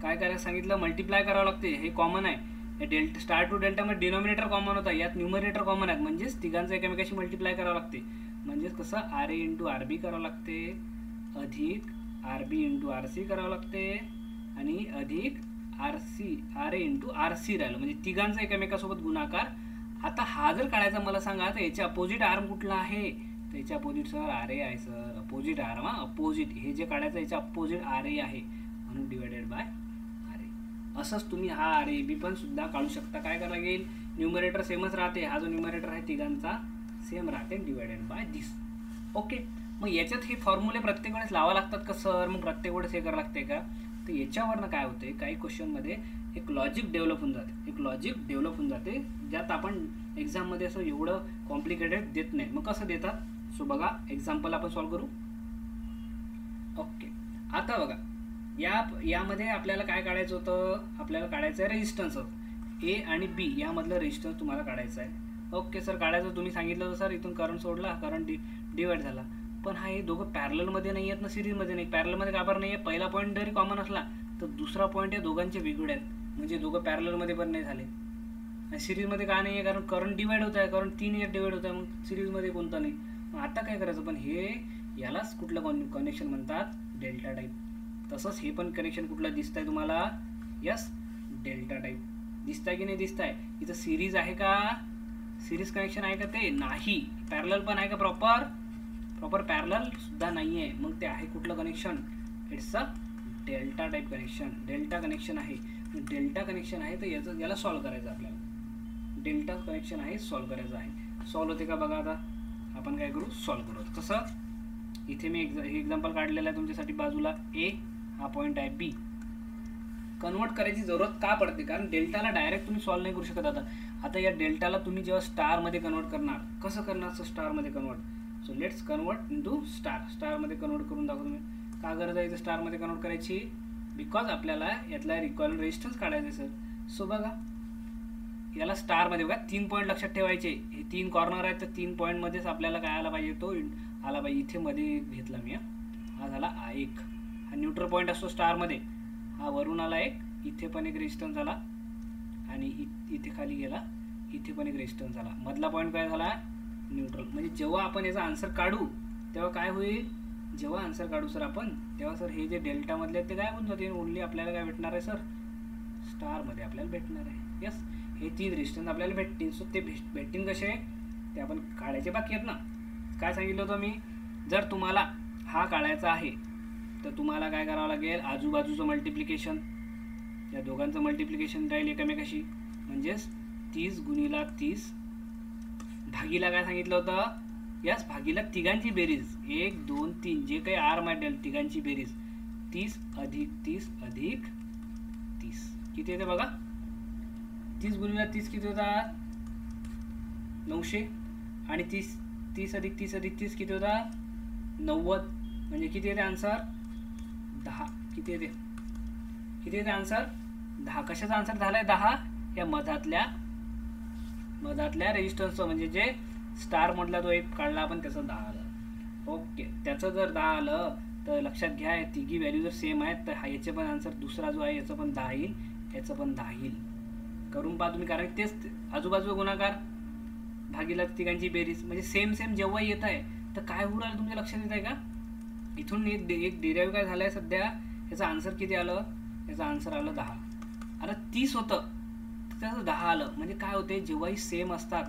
काय करायला सांगितलं, मल्टिप्लाय करावं लागते. हे कॉमन आहे, हे डेल्टा स्टार टू डेल्टामध्ये डिनॉमिनेटर कॉमन होता, यात न्यूमरेटर कॉमन आहेत, म्हणजेच तिघांचं एकमेकाशी मल्टिप्लाय करावं लागते. म्हणजेच कसं RA इंटू RB करावं लागते, अधिक RB इंटू RC करावं लागते, आणि अधिक RA इंटू RC राहिलं, म्हणजे तिघांचा एकमेकासोबत गुणाकार. आता हा जर काढायचा मला सांगा, तर याच्या अपोजिट आर्म कुठला आहे, तर याच्या अपोजिट सर RA आहे सर, अपोजिट आर्म, अपोजिट हे जे काढायचं याच्या अपोजिट RA आहे, म्हणून डिवायडेड बाय RA. असंच तुम्ही हा RAB पण सुद्धा काढू शकता. काय करायला लागेल, न्यूमरेटर सेमच राहते, हा जो न्यूमरेटर आहे तिघांचा सेम राहते, डिवायडेड बाय दिस. ओके, मग याच्यात हे फॉर्म्युले प्रत्येक वेळेस लावा लागतात का सर, मग प्रत्येक वेळेस हे करावं लागते का, तर याच्यावरनं काय होते, काही क्वेश्चनमध्ये एक लॉजिक डेव्हलप होऊन जाते, ज्यात आपण एक्झाममध्ये असं एवढं कॉम्प्लिकेटेड देत नाही. मग कसं देतात, सो बघा एक्झाम्पल आपण सॉल्व करू. ओके, आता बघा यामध्ये आपल्याला काय काढायचं होतं, आपल्याला काढायचं आहे रेजिस्टन्स. A आणि B यामधलं रेजिस्टन्स तुम्हाला काढायचं आहे. ओके सर, काढायचं तुम्ही सांगितलं होतं सर, इथून करंट सोडला, करंट डिवाइड झाला, पण हा हे दोघं पॅरललमध्ये नाही आहेत ना, सिरीजमध्ये नाही. पॅरलमध्ये का बरं नाही आहे, पहिला पॉईंट जरी कॉमन असला तर दुसरा पॉईंट हे दोघांचे वेगळे आहेत, म्हणजे दोघं पॅरललमध्ये पण नाही झाले. आणि सिरीजमध्ये का नाही आहे, कारण करंट डिवाइड होत आहे, करंट 3 यात डिवाइड होत आहे, मग सिरीजमध्ये कोणता नाही. मग आता काय करायचं, पण हे यालाच कुठलं कनेक्शन म्हणतात, डेल्टा टाईप. तसंच हे पण कनेक्शन कुठलं दिसत आहे तुम्हाला, यस डेल्टा टाईप दिसत आहे की नाही दिसत आहे. इथं सिरीज आहे का, सिरीज कनेक्शन आहे का, ते नाही. पॅरलल पण आहे का, प्रॉपर पॅरलल सुद्धा नाही आहे, मग ते आहे कुठलं connection, it's a delta type connection. Delta connection आहे, डेल्टा कनेक्शन आहे तर याला सॉल्व करायचं आपल्याला. डेल्टा कनेक्शन आहे, सॉल्व करायचं आहे. सॉल्व होते का बघा, आता आपण काय करू, सॉल्व करू. कसं, इथे मी हे एक्झाम्पल काढलेलं आहे तुमच्यासाठी, बाजूला A हा पॉईंट आहे, B कन्वर्ट करायची जरूरत का पडते, कारण डेल्टाला डायरेक्ट तुम्ही सॉल्व नाही करू शकत. आता या डेल्टाला तुम्ही जेव्हा स्टारमध्ये कन्वर्ट करणार, कसं करणार सर स्टारमध्ये convert, so let's convert into स्टारमध्ये कन्वर्ट करून दाखवतो मी. का गरज आहे इथं स्टारमध्ये कन्वर्ट करायची, बिकॉज आपल्याला यातला रिक्वायरमेंट रेजिस्टन्स काढायचं आहे सर. सो बघा याला स्टारमध्ये बघा 3 पॉईंट लक्षात ठेवायचे, हे 3 कॉर्नर आहेत, तर 3 पॉईंटमध्येच आपल्याला काय आला पाहिजे, तो आला पाहिजे. इथे मध्ये घेतला मी, हा झाला एक, हा न्यूट्रल पॉईंट असतो स्टारमध्ये, हा वरून आला एक, इथे पण एक रेजिस्टन्स आला, आणि इथे खाली गेला, इथे पण एक रेजिस्टन्स आला, मधला पॉईंट काय झाला न्यूट्रल. म्हणजे जेव्हा आपण याचा आन्सर काढू तेव्हा काय होईल, जेव्हा आन्सर काढू सर आपण, तेव्हा सर हे जे डेल्टामधले आहेत ते काय होऊन जाते, ओनली आपल्याला काय भेटणार आहे सर, स्टारमध्ये आपल्याला भेटणार आहे. यस, हे 3 रेजिस्टन्स आपल्याला भेटतील. सो ते भेटतील कसे, ते आपण काढायचे बाकी आहेत ना. काय सांगितलं होतं मी, जर तुम्हाला हा काढायचा आहे तर तुम्हाला काय करावं लागेल, आजूबाजूचं मल्टिप्लिकेशन, या दोघांचं मल्टिप्लिकेशन राहील एकमेकाशी, म्हणजेच 30 गुणिला 30 भागीला काय सांगितलं होतं, यस भागीला तिघांची बेरीज, 1 2 3 जे काही आर्म आहे तिघांची बेरीज, 30 अधिक 30 अधिक 30 किती येते बघा, 30 गुणिले 30 किती होतात 900 आणि 30 अधिक 30 अधिक 30 किती होतात 90 म्हणजे किती येते आन्सर 10 किती येते आन्सर 10 कशाचा आन्सर झालाय 10 या मधातल्या रेजिस्टन्सचं म्हणजे जे स्टार मधला जो एक काढला आपण त्याचं 10 आलं ओके त्याचं जर 10 आलं तर लक्षात घ्या तिघी व्हॅल्यू जर सेम आहेत तर याचे पण आन्सर दुसरा जो आहे याचं पण 10 येईल याचं पण 10 येईल करून पहा तुम्ही कारण तेच आजूबाजू गुणाकार भागीला तिघांची बेरीज म्हणजे सेम जेव्हा येत आहे तर काय होऊ राहिलं तुमच्या लक्षात येत आहे का इथून एक डिराइव्ह काय झालंय सध्या याचं आन्सर किती आलं याचं आन्सर आलं 10 आता 30 होतं त्याचं 10 आलं म्हणजे काय होते जेव्हाही सेम असतात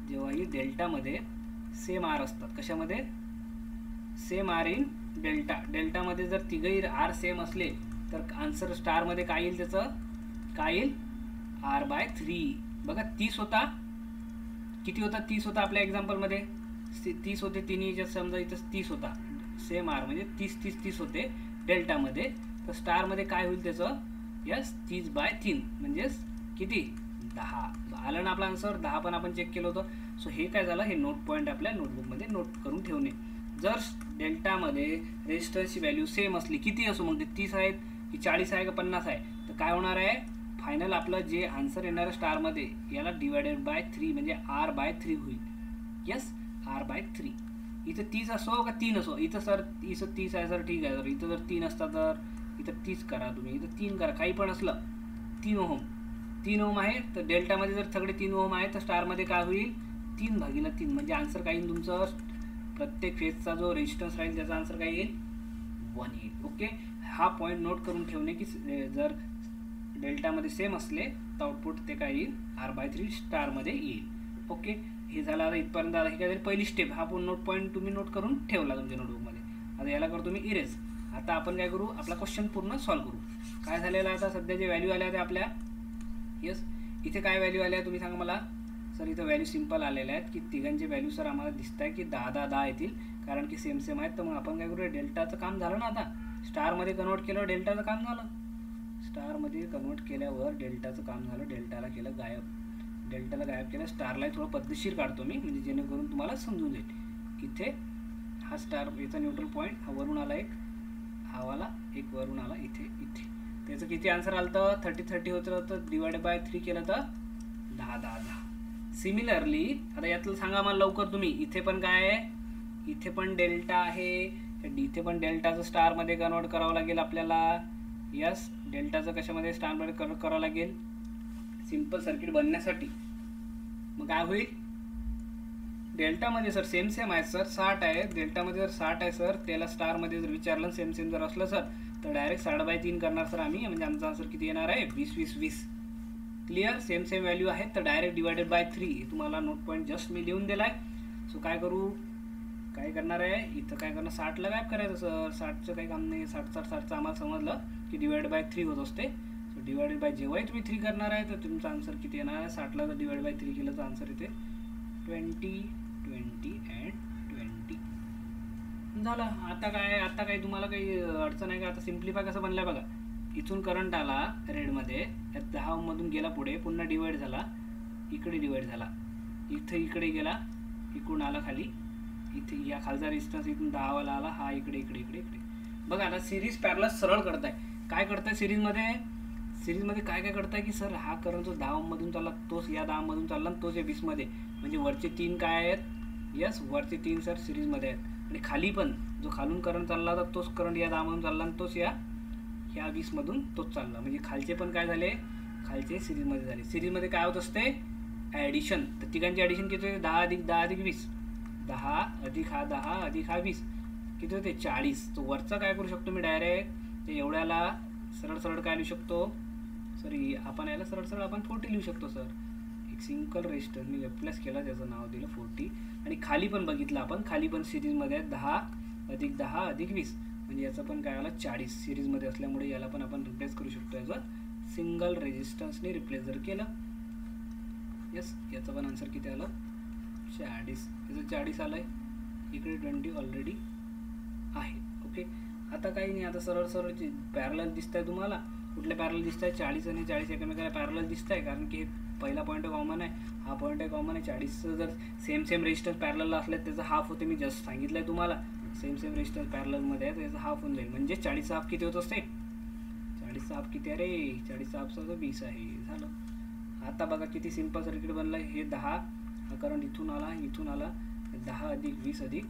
जेव्हाही डेल्टामध्ये सेम आर असतात कशामध्ये सेम आर इन डेल्टामध्ये जर तिघही आर सेम असले तर आन्सर स्टारमध्ये काय येईल त्याचं काय येईल r/3 बघा 30 होता किती होता 30 होता आपल्या एक्झाम्पलमध्ये 30 होते तिन्ही याच्यात समजा इथं 30 होता सेम आर म्हणजे 30 होते डेल्टामध्ये तर स्टारमध्ये काय होईल त्याचं यस 30/3 म्हणजेच किती 10 आलं ना आपला आन्सर 10 पण आपण चेक केलं होतं सो हे काय झालं हे नोट पॉईंट आपल्या नोटबुकमध्ये नोट करून ठेवणे जर डेल्टामध्ये रेजिस्टन्सची व्हॅल्यू सेम असली किती असो मग ते 30 आहेत की 40 आहे का 50 आहे तर काय होणार आहे फायनल आपलं जे आन्सर येणार आहे स्टारमध्ये याला /3 म्हणजे r/3 होईल यस r/3 इथं 30 असो का 3 असो इथं 30 आहे सर ठीक आहे सर इथं जर 3 असता तर इथं 30 करा तुम्ही इथं 3 करा काही पण असलं 3 ओहम आहे तर डेल्टामध्ये जर सगळे 3 ओहम आहे तर स्टारमध्ये काय होईल 3/3 म्हणजे आन्सर काय येईल तुमचं प्रत्येक फेजचा जो रेजिस्टन्स राहील त्याचा आन्सर काय येईल 1 येईल ओके हा पॉईंट नोट करून ठेवणे की जर डेल्टामध्ये सेम असले तर आउटपुट ते काय येईल r/3 स्टारमध्ये येईल ओके हे झालं आता इथपर्यंत आता ही काय पहिली स्टेप हा पण नोट पॉईंट तुम्ही नोट करून ठेवला तुमच्या नोटबुकमध्ये आता याला करतो मी इरेज आता आपण काय करू आपला क्वेश्चन पूर्ण सॉल्व्ह करू काय झालेलं आता सध्या जे व्हॅल्यू आल्या त्या आपल्या यस इथे काय व्हॅल्यू आल्या तुम्ही सांगा मला सर इथं व्हॅल्यू सिम्पल आलेल्या आहेत की तिघांचे व्हॅल्यू सर आम्हाला दिसत आहे की 10 येतील कारण की सेम आहेत तर मग आपण काय करूया डेल्टाचं काम झालं ना आता स्टारमध्ये कन्वर्ट केलं डेल्टाचं काम झालं स्टारमध्ये कन्वर्ट केल्यावर डेल्टाचं काम झालं डेल्टाला गायब केलं स्टारला थोडं पद्धतशीर काढतो मी म्हणजे जेणेकरून तुम्हाला समजून जाईल इथे हा स्टार याचा न्यूट्रल पॉईंट हा वरून आला हा वाला एक वरून आला इथे त्याचं किती आन्सर आलं तर 30 होतं तर /3 केलं तर 10 सिमिलरली आता यातलं सांगा मला लवकर तुम्ही इथे पण काय आहे इथे पण डेल्टा आहे इथे पण डेल्टाचं स्टारमध्ये कन्वर्ट करावं लागेल आपल्याला यस डेल्टाचं कशामध्ये स्टारमध्ये कन्वर्ट करावं लागेल सिम्पल सर्किट बनण्यासाठी मग काय होईल डेल्टामध्ये सर सेम आहे सर 60 आहे डेल्टामध्ये जर 60 आहे सर त्याला स्टारमध्ये जर विचारलं सेम जर असलं सर तर डायरेक्ट 60/3 करणार सर आम्ही म्हणजे आमचा आन्सर किती येणार आहे 20 क्लिअर सेम व्हॅल्यू आहेत तर डायरेक्ट /3 तुम्हाला नोट पॉईंट जस्ट मी लिहून दिलाय सो काय करणार आहे इथं काय करणार 60ला गायब करायचं सर 60चं काही काम नाही 60चं आम्हाला समजलं की /3 होत असते सो जेव्हाही तुम्ही 3 करणार आहे तर तुमचा आन्सर किती येणार आहे 60ला जर /3 केलं तर आन्सर येते 20 and 20 झालं आता काय तुम्हाला काही अडचण आहे का आता सिम्प्लिफाय कसं बनलाय बघा इथून करंट आला रेडमध्ये या 10 मधून गेला पुढे पुन्हा डिवाइड झाला इकडे डिवाइड झाला इकडे गेला इकडून आला खाली इथे या खालचा रेजिस्टन्स इथून 10 वाला आला हा इकडे बघा आता सिरीज पॅरलल सरळ करताय काय करताय सिरीजमध्ये काय करताय की सर हा करंट जो 10 मधून चालला तोच या 10 मधून चालला आणि तोच या 20 मध्ये म्हणजे वरचे 3 काय आहेत यस वरचे 3 सर सिरीजमध्ये आहेत आणि खाली पण जो खालून करंट चालला होता तोच करंट या 10 मधून चालला आणि तोच या 20 मधून तोच चालला म्हणजे खालचे पण काय झाले खालचे सिरीजमध्ये झाले सिरीजमध्ये काय होत असते ॲडिशन तर तिघांची ॲडिशन किती होते 10 अधिक 20 10 अधिक हा 10 अधिक हा 20 किती होते 40 तो वरचा काय करू शकतो मी डायरेक्ट ते एवढ्याला सरळ काय लिहू शकतो सॉरी आपण याला सरळ आपण 40 लिहू शकतो सर एक सिंगल रेजिस्टर मी रिप्लेस केला त्याचं नाव दिलं 40 आणि खाली पण बघितलं आपण खाली पण सिरीजमध्ये 10 अधिक 10 अधिक 20 म्हणजे याचं पण काय आलं 40 सिरीजमध्ये असल्यामुळे याला पण आपण रिप्लेस करू शकतो याचं सिंगल रेजिस्टन्सने रिप्लेस जर केलं यस याचं पण आन्सर किती आलं 40 याचं 40 आलं आहे इकडे 20 ऑलरेडी आहे ओके आता काही नाही, आता सरळ सरळ पॅरलल दिसत आहे तुम्हाला. कुठले पॅरलल दिसत आहे? 40 आणि 40 एकमेकाला पॅरलल दिसत आहे, कारण की हे पहिला पॉईंट कॉमन आहे, हा पॉईंट आहे कॉमन आहे. 40चं जर सेम रेजिस्टन्स पॅरलल असले त्याचं हाफ होते. मी जस्ट सांगितलं आहे तुम्हाला, सेम रेजिस्टन्स पॅरललमध्ये आहे त्याचं हाफ होऊन जाईल. म्हणजे 40चा हाफ किती होत असते? 40चा हाफ किती आहे रे? 40चा हाफ 20 आहे. झालं. आता बघा किती सिंपल सर्किट बनलं. हे 10, हा करंट इथून आला, इथून आला. 10 अधिक 20 अधिक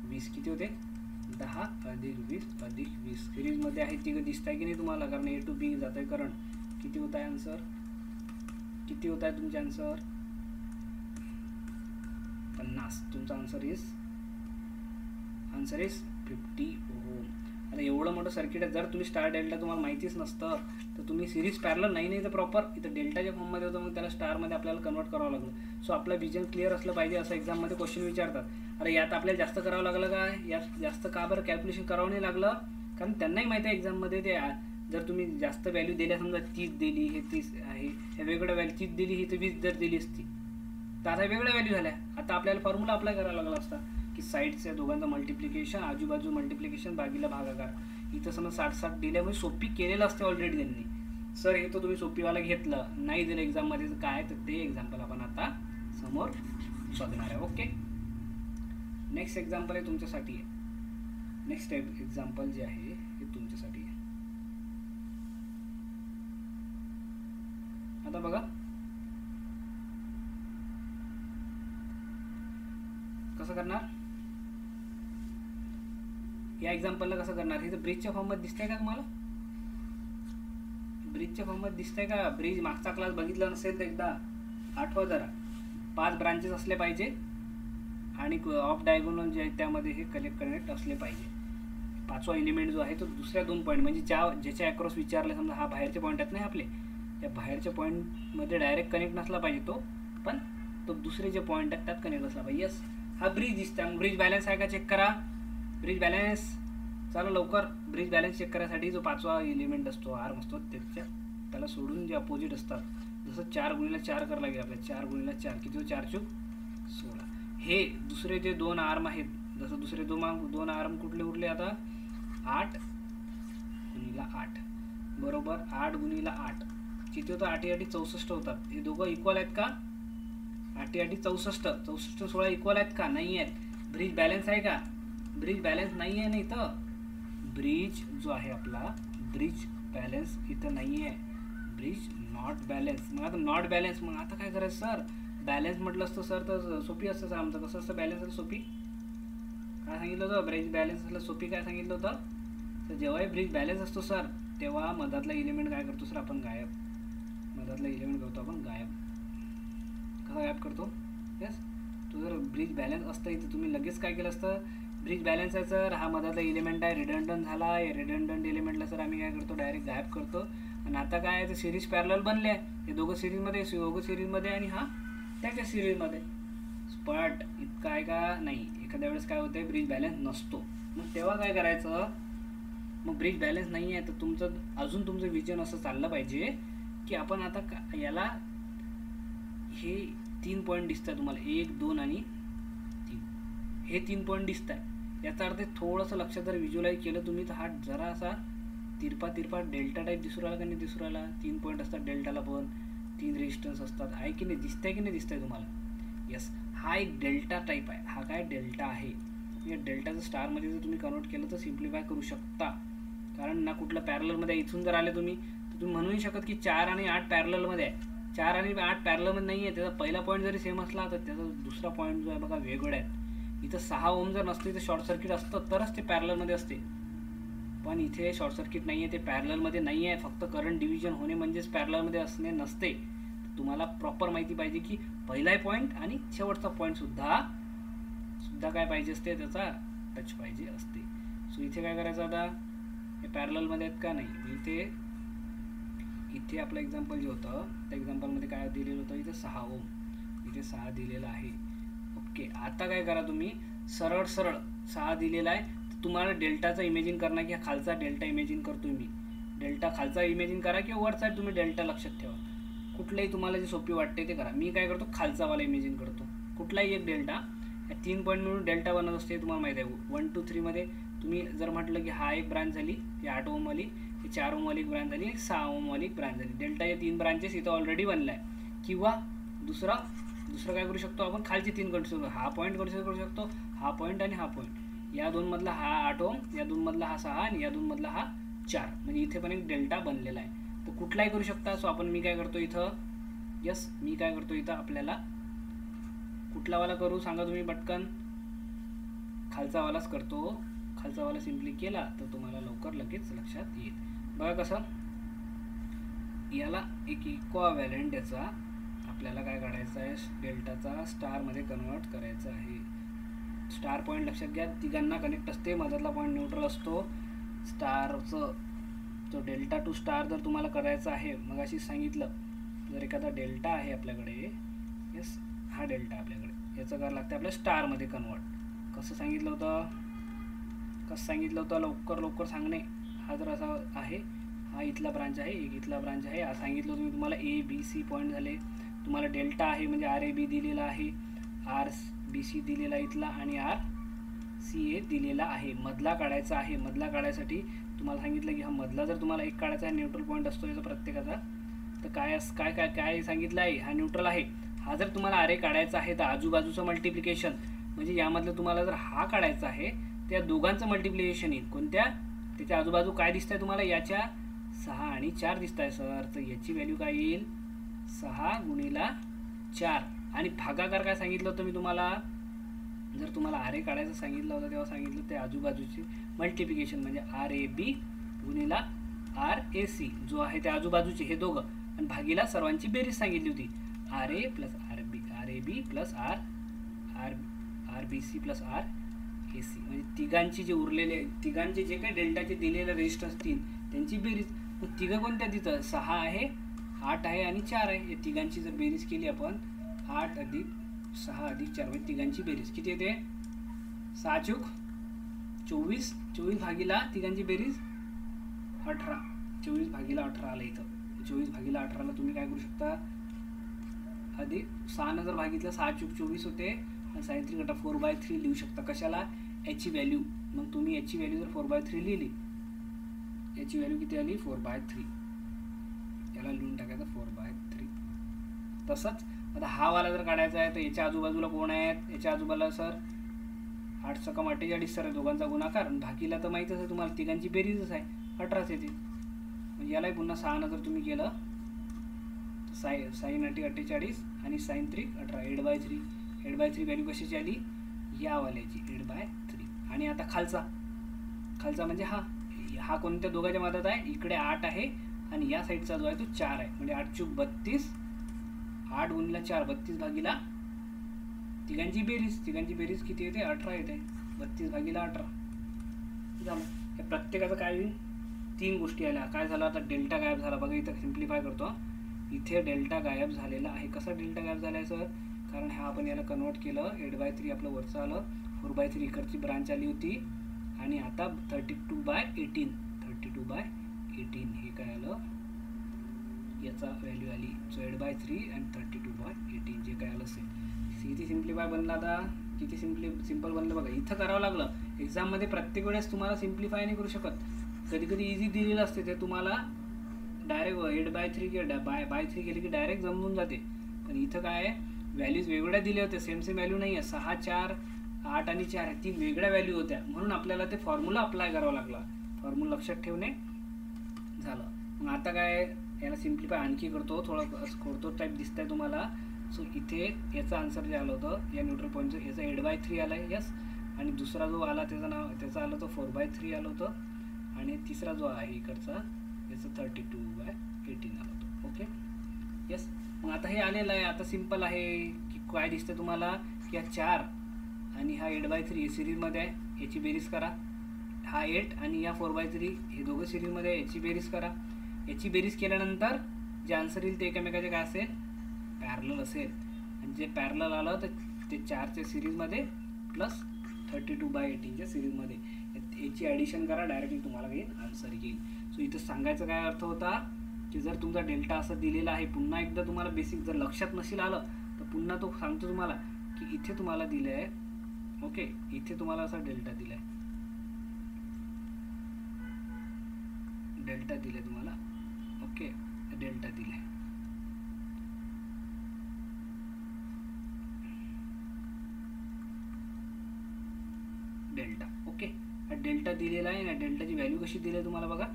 20 किती होते? 10 अधिक 20 अधिक 20. सिरीजमध्ये आहे तिघं दिसत आहे की नाही तुम्हाला? कारण A to B जात आहे करंट. किती होत आहे आन्सर? किती होत आहे तुमचे आन्सर? 50. तुमचा आन्सर इज 50 ओहम. आता एवढं मोठं सर्किट आहे, जर तुम्ही स्टार डेल्टा तुम्हाला माहितीच नसतं तर तुम्ही सिरीज पॅरलल नाही तर प्रॉपर इथं डेल्टाच्या फॉर्ममध्ये होतं, मग त्याला स्टारमध्ये आपल्याला कन्वर्ट करावं लागलं. सो आपलं विजन क्लिअर असलं पाहिजे, असं एक्झाममध्ये क्वेश्चन विचारतात. अरे यात आपल्याला जास्त करावं लागलं का? यात जास्त का बरं कॅल्क्युलेशन करावं नाही लागलं? कारण त्यांनाही माहिती आहे एक्झाममध्ये ते जर तुम्ही जास्त व्हॅल्यू दिल्या, समजा 30 दिली, हे 30 आहे, हे वेगळं व्हॅल्यू 30 दिली, ही तर 20 जर दिली असती तर आता वेगळ्या व्हॅल्यू झाल्या. आता आपल्याला फॉर्म्युला अप्लाय करायला लागला असता की साईडच्या दोघांचं मल्टिप्लिकेशन, आजूबाजू मल्टिप्लिकेशन, बागीला भागाकार. इथं समजा 60-60 दिल्यामुळे सोपी केलेलं असते ऑलरेडी त्यांनी. सर हे तर तुम्ही सोपीवाला घेतलं, नाही दिलं एक्झाममध्ये तर काय, तर ते एक्झाम्पल आपण आता समोर बघणार आहे. ओके, नेक्स्ट एक्झाम्पल आहे तुमच्यासाठी आहे. नेक्स्ट एक्झाम्पल जे आहे हे तुमच्यासाठी आहे. आता बघा कसं करणार या एक्झाम्पलला. कसं करणार? हे तर ब्रिजच्या फॉर्ममध्ये दिसतंय का तुम्हाला? ब्रिजच्या फॉर्ममध्ये दिसतंय का? ब्रिज मागचा क्लास बघितला नसेल तर एकदा आठवा जरा. 5 ब्रांचेस असले पाहिजे आणि ऑफ डायगोनल जे आहे त्यामध्ये हे कनेक्ट असले पाहिजे. 5वा एलिमेंट जो आहे तो दुसऱ्या 2 पॉईंट, म्हणजे ज्याच्या अक्रॉस विचारले, समजा हा बाहेरचे पॉईंट आहेत नाही आपले, या बाहेरच्या पॉईंटमध्ये डायरेक्ट कनेक्ट नसला पाहिजे तो, पण तो दुसरे जे पॉईंट आहेत त्यात कनेक्ट असला पाहिजे. यस, हा ब्रिज दिसता. मग ब्रिज बॅलन्स आहे का चेक करा. ब्रिज बॅलन्स, चला लवकर. ब्रिज बॅलन्स चेक करायसाठी जो 5वा एलिमेंट असतो, आर्म असतो, त्याला सोडून जे अपोजिट असतात, जसं 4 गुणिले 4 करावं लागेल आपल्याला. 4 गुणिले 4 किती? 4 चूक 16. हे दुसरे जे 2 आर्म आहेत, जसं दुसरे 2 आर्म कुठले उरले आता? 8 गुणिले 8 बरोबर 8 गुणिले 8 किती होतं? 8 8 64 होतात. हे दोघं इक्वल आहेत का? 8 8 64, 64 16 इक्वल आहेत का? नाही आहेत. ब्रिज बॅलन्स आहे का? ब्रिज बॅलन्स नाही आहे. नाही तर ब्रिज जो आहे आपला, ब्रिज बॅलन्स इथं नाही आहे. Bridge not balance. मग आता नॉट बॅलन्स, मग आता काय करायचं सर? बॅलन्स म्हटलं असतं सर तर सोपी असतं सर आमचं. कसं असतं बॅलन्स असतं सोपी? काय सांगितलं होतं? ब्रिज बॅलन्स असलं सोपी काय सांगितलं होतं? तर जेव्हाही ब्रिज बॅलन्स असतो सर तेव्हा मधातला एलिमेंट काय करतो सर? आपण गायब. मधातला एलिमेंट करतो आपण गायब. कसा गायब करतो? यस, तो जर ब्रिज बॅलन्स असतं इथं तुम्ही लगेच काय केलं असतं? ब्रिज बॅलन्स आहे सर, हा मधातला एलिमेंट आहे, रिडंडंट झाला आहे. रिडंडंट एलिमेंटला सर आम्ही काय करतो? डायरेक्ट गायब करतो. आणि आता काय आहे? तर सिरीज पॅरलल बनले आहे. हे दोघं सिरीजमध्ये आणि हा त्याच्या सिरीजमध्ये. पण इतकं आहे का? नाही. एखाद्या वेळेस काय होतं? ब्रिज बॅलन्स नसतो. मग तेव्हा काय करायचं? मग ब्रिज बॅलन्स नाही आहे तर तुमचं विजन असं चाललं पाहिजे की आपण आता याला हे 3 पॉईंट दिसत आहे तुम्हाला, 1 2 आणि 3. हे 3 पॉईंट दिसत आहे. याचा अर्थ थोडंसं लक्षात जर व्हिज्युअलाइज केलं तुम्ही तर हा जरा असा तिरपा डेल्टा टाईप दिसू राहिला का नाही दिसू राहिला? 3 पॉईंट असतात डेल्टाला, पण 3 रेजिस्टन्स असतात. आहे की नाही? दिसतंय की नाही दिसतंय तुम्हाला? यस, हा एक डेल्टा टाईप आहे. हा काय डेल्टा आहे? या डेल्टाचं स्टारमध्ये जर तुम्ही कन्वर्ट केलं तर सिम्प्लिफाय करू शकता. कारण ना कुठलं पॅरललमध्ये इथून जर आले तुम्ही तर तुम्ही म्हणू शकत की 4 आणि 8 पॅरललमध्ये आहे. 4 आणि 8 पॅरललमध्ये नाही आहे. त्याचा पहिला पॉईंट जरी सेम असला तर त्याचा दुसरा पॉईंट जो आहे बघा वेगळा आहे. इथं 6 ओम जर नसते तर शॉर्ट सर्किट असतं तरच ते पॅरललमध्ये असते. पण इथे शॉर्ट सर्किट नाही आहे, ते पॅरललमध्ये नाही आहे. फक्त करंट डिव्हिजन होणे म्हणजेच पॅरललमध्ये असणे नसते. तुम्हाला प्रॉपर माहिती पाहिजे की पहिला पॉईंट आणि शेवटचा पॉईंट सुद्धा काय पाहिजे असते? त्याचा टच पाहिजे असते. सो इथे काय करायचं? आता हे पॅरललमध्ये आहेत का? नाही. इथे आपलं एक्झाम्पल जे होतं त्या एक्झाम्पलमध्ये काय दिलेलं होतं? इथे 6 ओम, इथे 6 दिलेलं आहे. ओके, आता काय करा तुम्ही? सरळ 6 दिलेला आहे तर तुम्हाला डेल्टाचा इमेजिन करणं की हा खालचा डेल्टा इमेजिन करतोय मी. डेल्टा खालचा इमेजिन करा किंवा वरचा तुम्ही डेल्टा लक्षात ठेवा. कुठलंही तुम्हाला जे सोपी वाटते ते करा. मी काय करतो? खालचावाला इमेजिन करतो. कुठलाही एक डेल्टा, या 3 पॉईंट मिळून डेल्टा बनत असते. तुम्हाला माहिती आहे 1 2 3 मध्ये तुम्ही जर म्हटलं की हा एक ब्रांच झाली, ही 8 ओम वाली, ही 4 ओम वाली एक ब्रांच झाली, 6 ओम वाली एक ब्रांच झाली. डेल्टा या 3 ब्रांचेस इथं ऑलरेडी बनला आहे. किंवा दुसरं काय करू शकतो आपण, खालचे 3 कन्सिडर, हा पॉईंट कन्सिडर करू शकतो, हा पॉईंट आणि हा पॉईंट. या 2 मधला हा 8 ओम, या 2 मधला हा 6 आणि या 2 मधला हा 4. म्हणजे इथे पण एक डेल्टा बनलेला आहे. तर कुठलाही करू शकता. सो आपण मी काय करतो इथं, मी काय करतो इथं, आपल्याला कुठला वाला करू सांगा तुम्ही पटकन. खालचा वालाच करतो. खालचा वाला सिम्पली केला तर तुम्हाला लवकर लगेच लक्षात येईल. बघा कसं, याला एक इक्वाव्हॅलेंट याचा आपल्याला काय काढायचं आहे, डेल्टाचा स्टारमध्ये कन्वर्ट करायचं आहे. स्टार पॉईंट लक्षात घ्या, तिघांना कनेक्ट असते, मधातला पॉईंट न्यूट्रल असतो. स्टारचं तो डेल्टा टू स्टार जर तुम्हाला करायचं आहे, मग अशी सांगितलं, जर एखादा डेल्टा आहे आपल्याकडे, यस हा डेल्टा आपल्याकडे, याचं काय लागतं आपल्या स्टारमध्ये कन्वर्ट. कसं सांगितलं होतं, लवकर सांगणे. हा जर असा आहे, हा इथला ब्रांच आहे, एक इथला ब्रांच आहे, हा सांगितलं तुम्ही, तुम्हाला ए बी सी पॉईंट झाले. तुम्हाला डेल्टा आहे म्हणजे आर ए बी दिलेला आहे, आर बी सी दिलेला इथला आणि आर सी ए दिलेला आहे. मधला काढायचा आहे. मधला काढायसाठी तुम्हाला सांगितलं की हा मधला जर तुम्हाला एक काढायचा आहे, न्यूट्रल पॉईंट असतो याचा प्रत्येकाचा, तर काय सांगितलं आहे, हा न्यूट्रल आहे. हा जर तुम्हाला आर ए काढायचा आहे तर आजूबाजूचं मल्टिप्लिकेशन, म्हणजे यामधलं तुम्हाला जर हा काढायचा आहे त्या दोघांचं मल्टिप्लिकेशन येईल. कोणत्या, त्याच्या आजूबाजू काय दिसतंय तुम्हाला, याच्या 6 आणि 4 दिसत आहे सर. तर याची व्हॅल्यू काय येईल, 6 गुणिला 4. आणि भागाकार काय सांगितलं होतं मी तुम्हाला, जर तुम्हाला आर ए काढायचं सांगितलं होतं तेव्हा सांगितलं ते आजूबाजूची मल्टिप्लिकेशन, म्हणजे आर ए बी गुणिला आर ए सी, जो आहे ते आजूबाजूचे हे दोघं, आणि भागीला सर्वांची बेरीज सांगितली होती, R A plus R A B plus R B C plus R A C. म्हणजे तिघांची जे उरलेले, तिघांचे जे काही डेल्टाचे दिलेले रेजिस्टन्स असतील त्यांची बेरीज. मग तिघं कोणत्या तिथं, 6 आहे, 8 आहे आणि 4 आहे. या तिघांची जर बेरीज केली आपण, 8 अधिक 6 अधिक 4, म्हणजे तिघांची बेरीज किती येते, 6 चूक 24. 24 भागीला तिघांची बेरीज 18. 24 भागीला 18 आला इथं. 24 भागीला 18ला तुम्ही काय करू शकता, अधिक 6 जर भागितलं, 6 चूक 24 होते, आणि 3 4/3 लिहू शकता. कशाला, याची व्हॅल्यू. मग तुम्ही याची व्हॅल्यू जर 4/3 लिहिली, याची व्हॅल्यू किती आली, 4/3. याला लिहून टाकायचं 4/3. तसंच आता हा वाला जर काढायचा आहे तर याच्या आजूबाजूला कोण आहेत, याच्या आजूबाजूला सर 8 × 48 सर आहे, दोघांचा गुणाकार. भागीला तर माहीतच आहे तुम्हाला, तिघांची बेरीजच आहे, 18च येते. म्हणजे यालाही पुन्हा 6 जर तुम्ही केलं, sin 8 48 आणि sin 3 18, 8/3. 8/3 व्हॅल्यू कशाची आली, या वाल्याची 8/3. आणि आता खालचा म्हणजे हा कोणत्या दोघांच्या मधात आहे, इकडे 8 आहे आणि या साईडचा जो आहे तो 4 आहे, म्हणजे 8 चूक 32, 8 गुणिला 4 32 भागीला तिघांची बेरीज किती येते, 18 येते. 32 भागीला 18 झालं. या प्रत्येकाचं काय होईल, 3 गोष्टी आल्या. काय झालं, आता डेल्टा गायब झाला. बघा इथं सिम्प्लिफाय करतो, इथे डेल्टा गायब झालेला आहे. कसा डेल्टा गायब झाला आहे सर, कारण हा आपण याला कन्वर्ट केलं, 8/3 आपलं वरचं आलं, 4/3 इकडची ब्रांच आली होती, आणि आता 32/18 हे काय आलं, याचा व्हॅल्यू आली. सो 8/3 आणि 32/18 जे काय आलं असेल. किती सिम्प्लिफाय बनला, आता किती सिम्पल बनलं बघा. इथं करावं लागलं. एक्झाममध्ये प्रत्येक वेळेस तुम्हाला सिम्प्लिफाय नाही करू शकत. कधी कधी इझी दिलेलं असते ते तुम्हाला डायरेक्ट 8/3 किंवा बाय 3 केले की डायरेक्ट जमून जाते. पण इथं काय आहे, व्हॅल्यूज वेगवेगळ्या दिल्या होत्या, सेम व्हॅल्यू नाही आहे. 6 4 8 आणि 4 आहे, 3 वेगळ्या व्हॅल्यू होत्या. म्हणून आपल्याला ते फॉर्म्युला अप्लाय करावा लागला. फॉर्म्युला लक्षात ठेवणे झालं. मग आता काय, याला सिम्प्लिफाय आणखी करतो, थोडं खोडतो टाईप दिसत आहे तुम्हाला. सो इथे याचं आन्सर जे आलं होतं या न्यूट्रल पॉईंटचं, याचं 8/3 आलं आहे, यस. आणि दुसरा जो आला त्याचं आलं होतं 4/3 आलं होतं, आणि तिसरा जो आहे इकडचा याचं 32/18 आलं होतं. Okay, yes. मग आता हे आलेलं आहे. आता सिम्पल आहे की काय दिसतं तुम्हाला, की हा 4 आणि हा 8/3 सिरीजमध्ये आहे, याची बेरीज करा. हा 8 आणि या 4/3 हे दोघं सिरीजमध्ये आहे, याची बेरीज करा. याची बेरीज केल्यानंतर जे आन्सर येईल ते एकमेकाचे काय असेल, पॅरलल असेल. आणि जे पॅरलल आलं तर ते 4च्या सिरीजमध्ये प्लस 32/18च्या सिरीजमध्ये, याची ॲडिशन करा, डायरेक्टली तुम्हाला काही आन्सर येईल. सो इथं सांगायचं काय अर्थ होता, की जर तुमचा डेल्टा असं दिलेला आहे, पुन्हा एकदा तुम्हाला बेसिक जर लक्षात नसेल आलं तर पुन्हा तो सांगतो तुम्हाला की इथे तुम्हाला दिलं आहे, ओके, इथे तुम्हाला असा डेल्टा दिला आहे, डेल्टा दिले तुम्हाला. ओके, डेल्टा दिले. डेल्टा. ओके, हा डेल्टा दिलेला आहे ना. डेल्टाची व्हॅल्यू कशी दिली तुम्हाला बघा.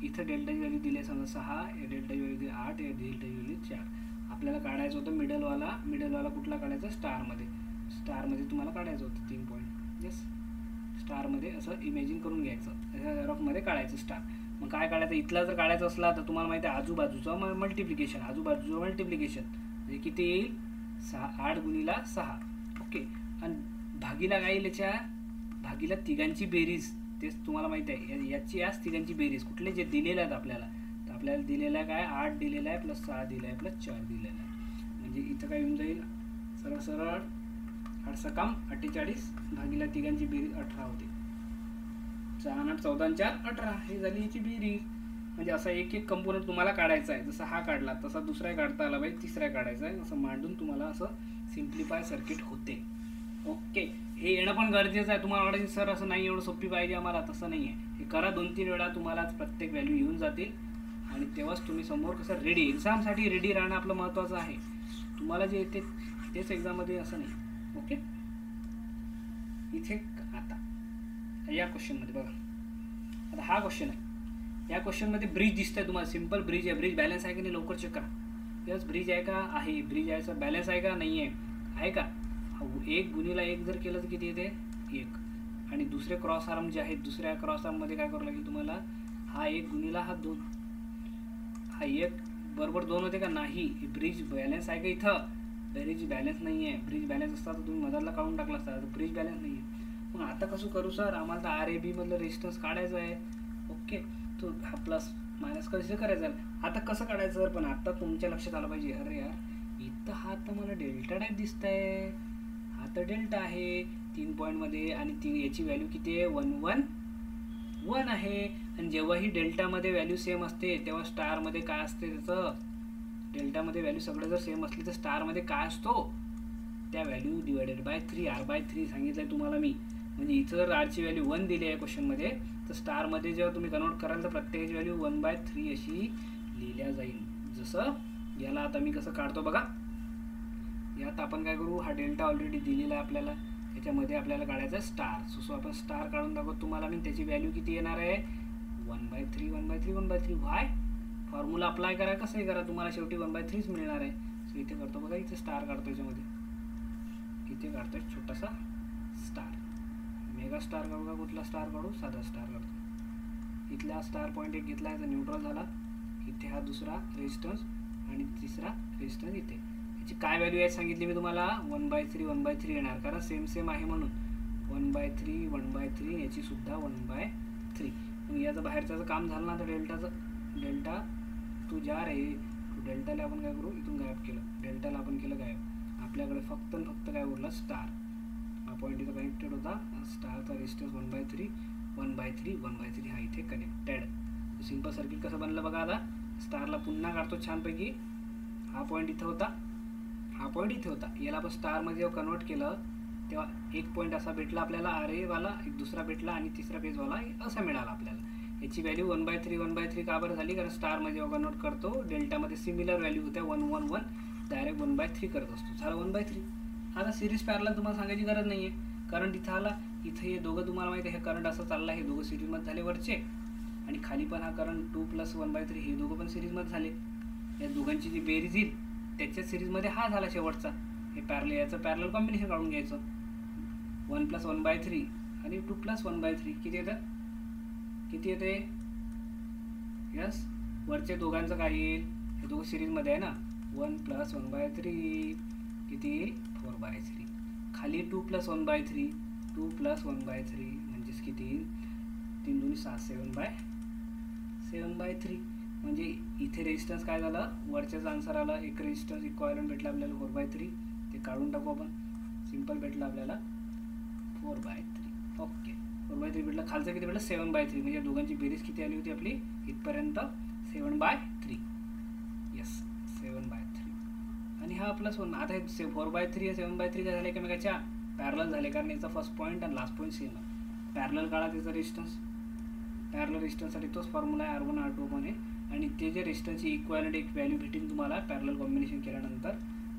इथं डेल्टाची व्हॅल्यू दिली आहे समजा 6, या डेल्टाची व्हॅल्यू दिली 8, या डेल्टाची व्हॅल्यू 4. आपल्याला काढायचं होतं मिडलवाला कुठला काढायचा, स्टारमध्ये तुम्हाला काढायचं होतं 3 पॉईंट. येस, स्टारमध्ये असं इमॅजिन करून घ्यायचं, रफमध्ये काढायचं स्टार. मग काय काढायचं, इथला जर काढायचं असला तर तुम्हाला माहिती आहे आजूबाजूचं मल्टिप्लिकेशन म्हणजे किती येईल, 8 गुणिला 6. ओके, आणि भागीला काय येईल, याच्या भागीला तिघांची बेरीज, तेच तुम्हाला माहिती आहे याची याच तिघांची बेरीज. कुठले जे दिलेले आहेत आपल्याला, तर आपल्याला दिलेला आहे काय, 8 दिलेला आहे प्लस 6 दिला आहे प्लस 4 दिलेला आहे. म्हणजे इथं काय येऊन जाईल, सरळ 8 सकाम 48 भागीला तिघांची बेरीज 18 होते. 6 8 14 4 18 हे झाली याची बेरीज. म्हणजे असा एक एक कंपोनंट तुम्हाला काढायचा आहे. जसा हा काढला तसा दुसरा काढता आला पाहिजे, तिसरा काढायचा आहे. असं मांडून तुम्हाला असं सिम्प्लिफाय सर्किट होते. ओके, हे येणं पण गरजेचं आहे. तुम्हाला वाटायचं सर असं नाही, एवढं सोपी पाहिजे आम्हाला, तसं नाही आहे. हे करा 2-3 वेळा, तुम्हाला प्रत्येक व्हॅल्यू येऊन जातील आणि तेव्हाच तुम्ही समोर कसं रेडी, एक्झामसाठी रेडी राहणं आपलं महत्त्वाचं आहे. तुम्हाला जे येते तेच एक्झाममध्ये असं नाही. ओके, इथे आता या क्वेश्चनमध्ये बघा, आता हा क्वेश्चन आहे. या क्वेश्चनमध्ये ब्रिज दिसतंय तुम्हाला, सिम्पल ब्रिज आहे. ब्रिज बॅलन्स आहे की नाही लवकर चेक करा. यस, ब्रिज आहे का, आहे. ब्रिज आहे, सर बॅलन्स आहे का, नाही आहे का. 1 गुणिला 1 जर केलं तर किती येते, 1. आणि दुसरे क्रॉस आर्म जे आहेत, दुसऱ्या क्रॉस आर्ममध्ये काय करावं लागेल तुम्हाला, हा 1 गुणिला हा 2, हा 1 बरोबर 2 होते का, नाही. ब्रिज बॅलन्स आहे का, इथं ब्रिज बॅलन्स नाही आहे. ब्रिज बॅलन्स असता तर तुम्ही मधातला काढून टाकला असता, तर ब्रिज बॅलन्स नाही आहे. मग आता कसं करू सर, आम्हाला तर RAB मधलं रेजिस्टन्स काढायचं आहे. ओके, तो हा प्लस मायनस कसं करायचं आहे. आता कसं काढायचं सर, पण आता तुमच्या लक्षात आलं पाहिजे, अरे यार इथं हा तर मला डेल्टा टाईप दिसत आहे, हा तर डेल्टा आहे 3 पॉईंटमध्ये, आणि याची व्हॅल्यू किती आहे, 1 1 1 आहे. आणि जेव्हा ही डेल्टामध्ये व्हॅल्यू सेम असते तेव्हा स्टारमध्ये काय असते त्याचं, डेल्टामध्ये व्हॅल्यू सगळं जर सेम असली तर स्टारमध्ये काय असतो, त्या व्हॅल्यू डिवायडेड बाय 3, R/3 सांगितलं आहे तुम्हाला मी. म्हणजे इथं जर आरची व्हॅल्यू 1 दिली आहे क्वेश्चनमध्ये, तर स्टारमध्ये जेव्हा तुम्ही कन्वर्ट कराल तर प्रत्येकाची व्हॅल्यू 1/3 अशी लिहिल्या जाईल. जसं याला आता मी कसं काढतो बघा. यात आपण काय करू, हा डेल्टा ऑलरेडी दिलेला आहे आपल्याला, त्याच्यामध्ये आपल्याला काढायचा स्टार. सो आपण स्टार काढून दाखवतो तुम्हाला मी. त्याची व्हॅल्यू किती येणार आहे, 1/3 1/3 1/3. व्हाय फॉर्म्युला अप्लाय करा, कसंही करा, तुम्हाला शेवटी 1/3 मिळणार आहे. सो इथे करतो बघा, इथे स्टार काढतो, याच्यामध्ये इथे काढतो छोटासा स्टार. मेगा स्टार काढू का, कुठला स्टार काढू, साधा स्टार काढतो. इथला स्टार पॉईंट एक घेतला, याचा न्यूट्रल झाला. इथे हा दुसरा रेजिस्टन्स आणि तिसरा रेजिस्टन्स इथे. याची काय व्हॅल्यू आहे सांगितली मी तुम्हाला, 1/3 1/3 येणार, कारण सेम आहे म्हणून. 1/3 1/3, याची सुद्धा 1/3. मग याचं बाहेरचं काम झालं ना, तर डेल्टा तू जा रे, डेल्टाला आपण काय करू, इथून गायब केलं, डेल्टाला आपण केलं गायब. आपल्याकडे फक्त काय उरला, स्टार. हा पॉईंट इथं कनेक्टेड होता, स्टारचा रेजिस्टन्स 1/3 1/3 1/3 हा इथे कनेक्टेड. सिंपल सर्किट कसं बनलं बघा. आता स्टारला पुन्हा काढतो छानपैकी. हा पॉईंट इथं होता, हा पॉईंट इथे होता. याला आपण स्टारमध्ये जेव्हा कन्वर्ट केलं तेव्हा एक पॉईंट असा भेटला आपल्याला, RAवाला, एक दुसरा भेटला आणि तिसरा पेजवाला असा मिळाला आपल्याला. याची व्हॅल्यू 1/3 1/3 का बरं झाली, कारण स्टारमध्ये जेव्हा कन्वर्ट करतो डेल्टामध्ये सिमिलर व्हॅल्यू होत्या 1 1 1, डायरेक्ट 1/3 करत असतो, झालं 1/3. आता सिरीज पॅरलल तुम्हाला सांगायची गरज नाही आहे, करंट इथं आला, इथं हे दोघं तुम्हाला माहिती आहे, हे करंट असं चालला, हे दोघं सिरीजमध्ये झाले वरचे, आणि खाली पण हा करंट 2 + 1/3 हे दोघं पण सिरीजमध्ये झाले. या दोघांची जी बेरीज येईल त्याच्या सिरीजमध्ये हा झाला शेवटचा. हे पॅरल, याचं पॅरलल कॉम्बिनेशन काढून घ्यायचं. 1 + 1/3 आणि 2 + 1/3 किती येतं, किती येते, यस. वरचे दोघांचं काय येईल, हे दोघं सिरीजमध्ये आहे ना, 1 + 1/3 किती येईल, 4/3. खाली 2 + 1/3 2 + 1/3 म्हणजेच किती येईल, 3 2 7 7/3. म्हणजे इथे रेजिस्टन्स काय झालं, वरच्याच आन्सर आला, एक रेजिस्टन्स इक्वायरंट भेटला आपल्याला 4/3. ते काढून टाकू आपण, सिम्पल भेटला आपल्याला 4/3. ओके, 4/3 भेटला. खालचं किती भेटलं, 7/3. म्हणजे दोघांची बेरीज किती आली होती आपली इथपर्यंत, 7/3. यस, 7/3. आणि हा +1. आता हे 4/3 आणि 7/3 काय झाले, एकमेकाच्या पॅरलल झाले, कारण याचा फर्स्ट पॉईंट आणि लास्ट पॉईंट सेम आहे. पॅरलल काढा त्याचा रेजिस्टन्स, पॅरलल रेजिस्टन्ससाठी तोच फॉर्म्युला आहे R1 R2 पण आहे. आणि ते जे रेजिस्टन्सची इक्वॅलंट एक व्हॅल्यू भेटेल तुम्हाला पॅरलल कॉम्बिनेशन केल्यानंतर,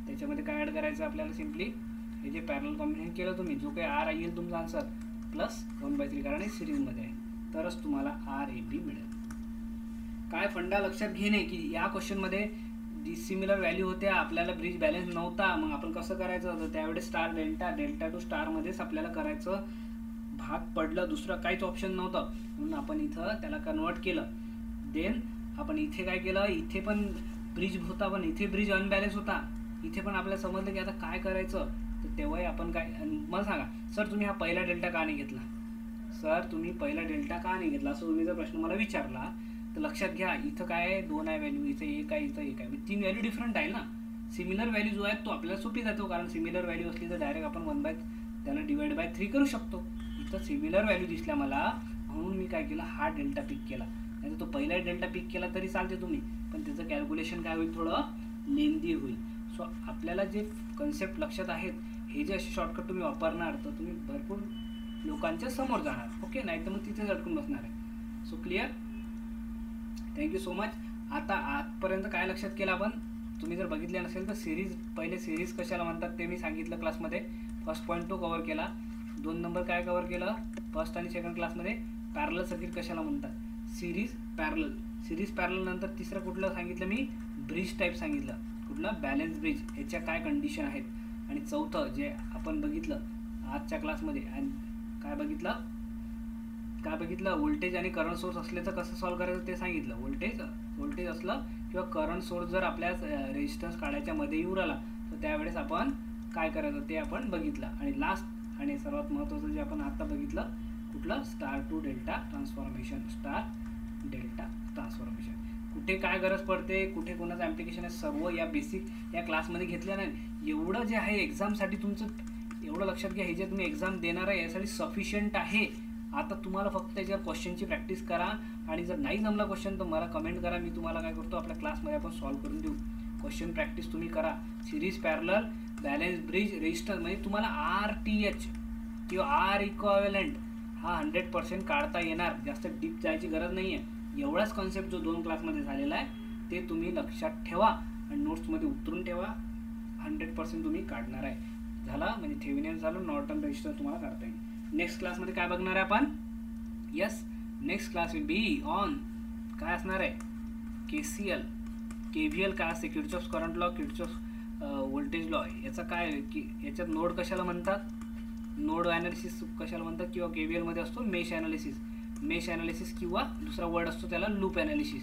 त्याच्यामध्ये काय ॲड करायचं आपल्याला, सिम्पली हे जे पॅरलल कॉम्बिनेशन केलं तुम्ही, जो काही R येईल तुमचा आन्सर प्लस 1/3, कारण हे सिरीजमध्ये आहे, तरच तुम्हाला RAB मिळेल. काय फंडा लक्षात घेणे की या क्वेश्चनमध्ये डिसिमिलर व्हॅल्यू होत्या, आपल्याला ब्रिज बॅलन्स नव्हता, मग आपण कसं करायचं, तर त्यावेळेस स्टार डेल्टा, डेल्टा टू स्टारमध्येच आपल्याला करायचं भाग पडलं, दुसरं काहीच ऑप्शन नव्हतं, म्हणून आपण इथं त्याला कन्वर्ट केलं. देन आपण इथे काय केलं, इथे पण ब्रिज होता पण इथे ब्रिज अनबॅलन्स होता, इथे पण आपल्याला समजलं की आता काय करायचं, तर तेव्हाही आपण काय, मला सांगा सर तुम्ही हा पहिला डेल्टा का नाही घेतला, सर तुम्ही पहिला डेल्टा का नाही घेतला, असं तुम्ही जर प्रश्न मला विचारला तर लक्षात घ्या इथं काय आहे, 2 आहे व्हॅल्यू, इथं 1 आहे, इथं 1 आहे, 3 व्हॅल्यू डिफरंट आहे ना. सिमिलर व्हॅल्यू जो आहे तो आपल्याला सोपी जातो, कारण सिमिलर व्हॅल्यू असली तर डायरेक्ट आपण त्याला डिवाइड बाय 3 करू शकतो. इथं सिमिलर व्हॅल्यू दिसल्या मला, म्हणून मी काय केलं, हा डेल्टा पिक केला. नाही तर तो पहिला डेल्टा पिक केला तरी चालते तुम्ही, पण त्याचं कॅल्क्युलेशन काय होईल, थोडं लेंदी होईल. सो आपल्याला जे कन्सेप्ट लक्षात आहेत, हे जे असे शॉर्टकट तुम्ही वापरणार तर तुम्ही भरपूर लोकांच्या समोर जाणार. ओके, नाही तर मग तिथेच अडकून बसणार आहे. So clear, thank you so much. आता आजपर्यंत काय लक्षात केलं आपण, तुम्ही जर बघितले नसेल तर सिरीज, पहिले सिरीज कशाला म्हणतात ते मी सांगितलं क्लासमध्ये. फर्स्ट पॉईंट तो कव्हर केला. 2 नंबर काय कव्हर केलं फर्स्ट आणि सेकंड क्लासमध्ये, पॅरलल सर्किट कशाला म्हणतात, सिरीज पॅरलल. सिरीज पॅरलल नंतर तिसरं कुठलं सांगितलं मी, ब्रिज टाईप सांगितलं, कुठलं, बॅलन्स ब्रिज, याच्या काय कंडिशन आहेत. आणि चौथं जे आपण बघितलं आजच्या क्लासमध्ये, आणि काय बघितलं, व्होल्टेज आणि करंट सोर्स असले तर कसं सॉल्व्ह करायचं ते सांगितलं. व्होल्टेज असलं किंवा करंट सोर्स जर आपल्या रेजिस्टन्स काढायच्या मध्ये येऊन आला तर त्यावेळेस आपण काय करायचं ते आपण बघितलं. आणि लास्ट आणि सर्वात महत्त्वाचं जे आपण आता बघितलं, कुठलं, star to delta transformation, star delta transformation. कुठे काय गरज पडते, कुठे कोणाचं ॲप्लिकेशन आहे, सर्व या बेसिक या क्लासमध्ये घेतलं नाही. एवढं जे आहे एक्झामसाठी तुमचं, एवढं लक्षात घ्या, हे जे तुम्ही एक्झाम देणार आहे यासाठी सफिशियंट आहे. आता तुम्हाला फक्त याच्यावर क्वेश्चनची प्रॅक्टिस करा, आणि जर नाही जमला क्वेश्चन तर मला कमेंट करा, मी तुम्हाला काय करतो आपल्या क्लासमध्ये आपण सॉल्व्ह करून देऊ. क्वेश्चन प्रॅक्टिस तुम्ही करा. Series parallel, balance bridge, resistor, म्हणजे तुम्हाला RTH किंवा R इक्विव्हॅलंट हा 100% काढता येणार, जास्त डीप जायची गरज नाही आहे. एवढाच कॉन्सेप्ट जो 2 क्लासमध्ये झालेला आहे ते तुम्ही लक्षात ठेवा आणि नोट्समध्ये उतरून ठेवा. 100% तुम्ही काढणार आहे. झाला म्हणजे थेवेनियन झालं, नॉर्टन रेजिस्टन्स तुम्हाला काढता येईल. नेक्स्ट क्लासमध्ये काय बघणार आहे आपण, yes, next class will be on काय असणार आहे, KCL, KVL काय असते, Kirchhoff's current law, Kirchhoff's voltage law, याचा काय की याच्यात नोड कशाला म्हणतात, नोड ॲनालिसिस कशाला म्हणतात, किंवा KVLमध्ये असतो मेश ॲनालिसिस किंवा दुसरा वर्ड असतो त्याला लूप ॲनालिसिस.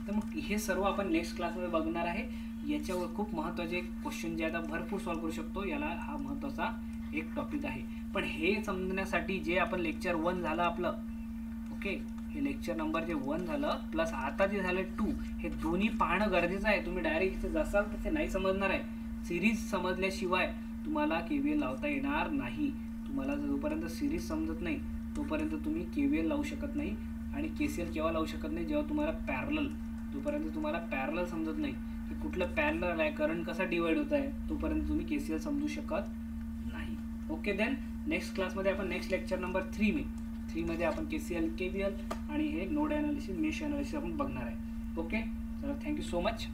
तर मग हे सर्व आपण नेक्स्ट क्लासमध्ये बघणार आहे. याच्यावर खूप महत्त्वाचे क्वेश्चन जे आता भरपूर सॉल्व्ह करू शकतो, याला हा महत्त्वाचा एक टॉपिक आहे. पण हे समजण्यासाठी जे आपण लेक्चर 1 झालं आपलं, ओके, हे लेक्चर नंबर जे 1 झालं प्लस आता जे झालं 2, हे दोन्ही पाहणं गरजेचं आहे. तुम्ही डायरेक्ट इथे जसाल तर ते नाही समजणार आहे. सिरीज समजल्याशिवाय तुम्हाला KVL लावता येणार नाही. तुम्हाला जोपर्यंत सिरीज समजत नाही तोपर्यंत तुम्ही KVL लावू शकत नाही. आणि KCL केव्हा लावू शकत नाही, जेव्हा तुम्हाला पॅरलल, जोपर्यंत तुम्हाला पॅरलल समजत नाही की कुठलं पॅरलल आहे, करंट कसा डिवाइड होत आहे, तोपर्यंत तुम्ही KCL समजू शकत नाही. ओके, देन नेक्स्ट क्लासमध्ये आपण नेक्स्ट लेक्चर नंबर 3 मध्ये आपण KCL, KVL आणि हे नोड ॲनालिसिस, मेश ॲनालिसिस आपण बघणार आहे. ओके, तर थँक्यू सो मच.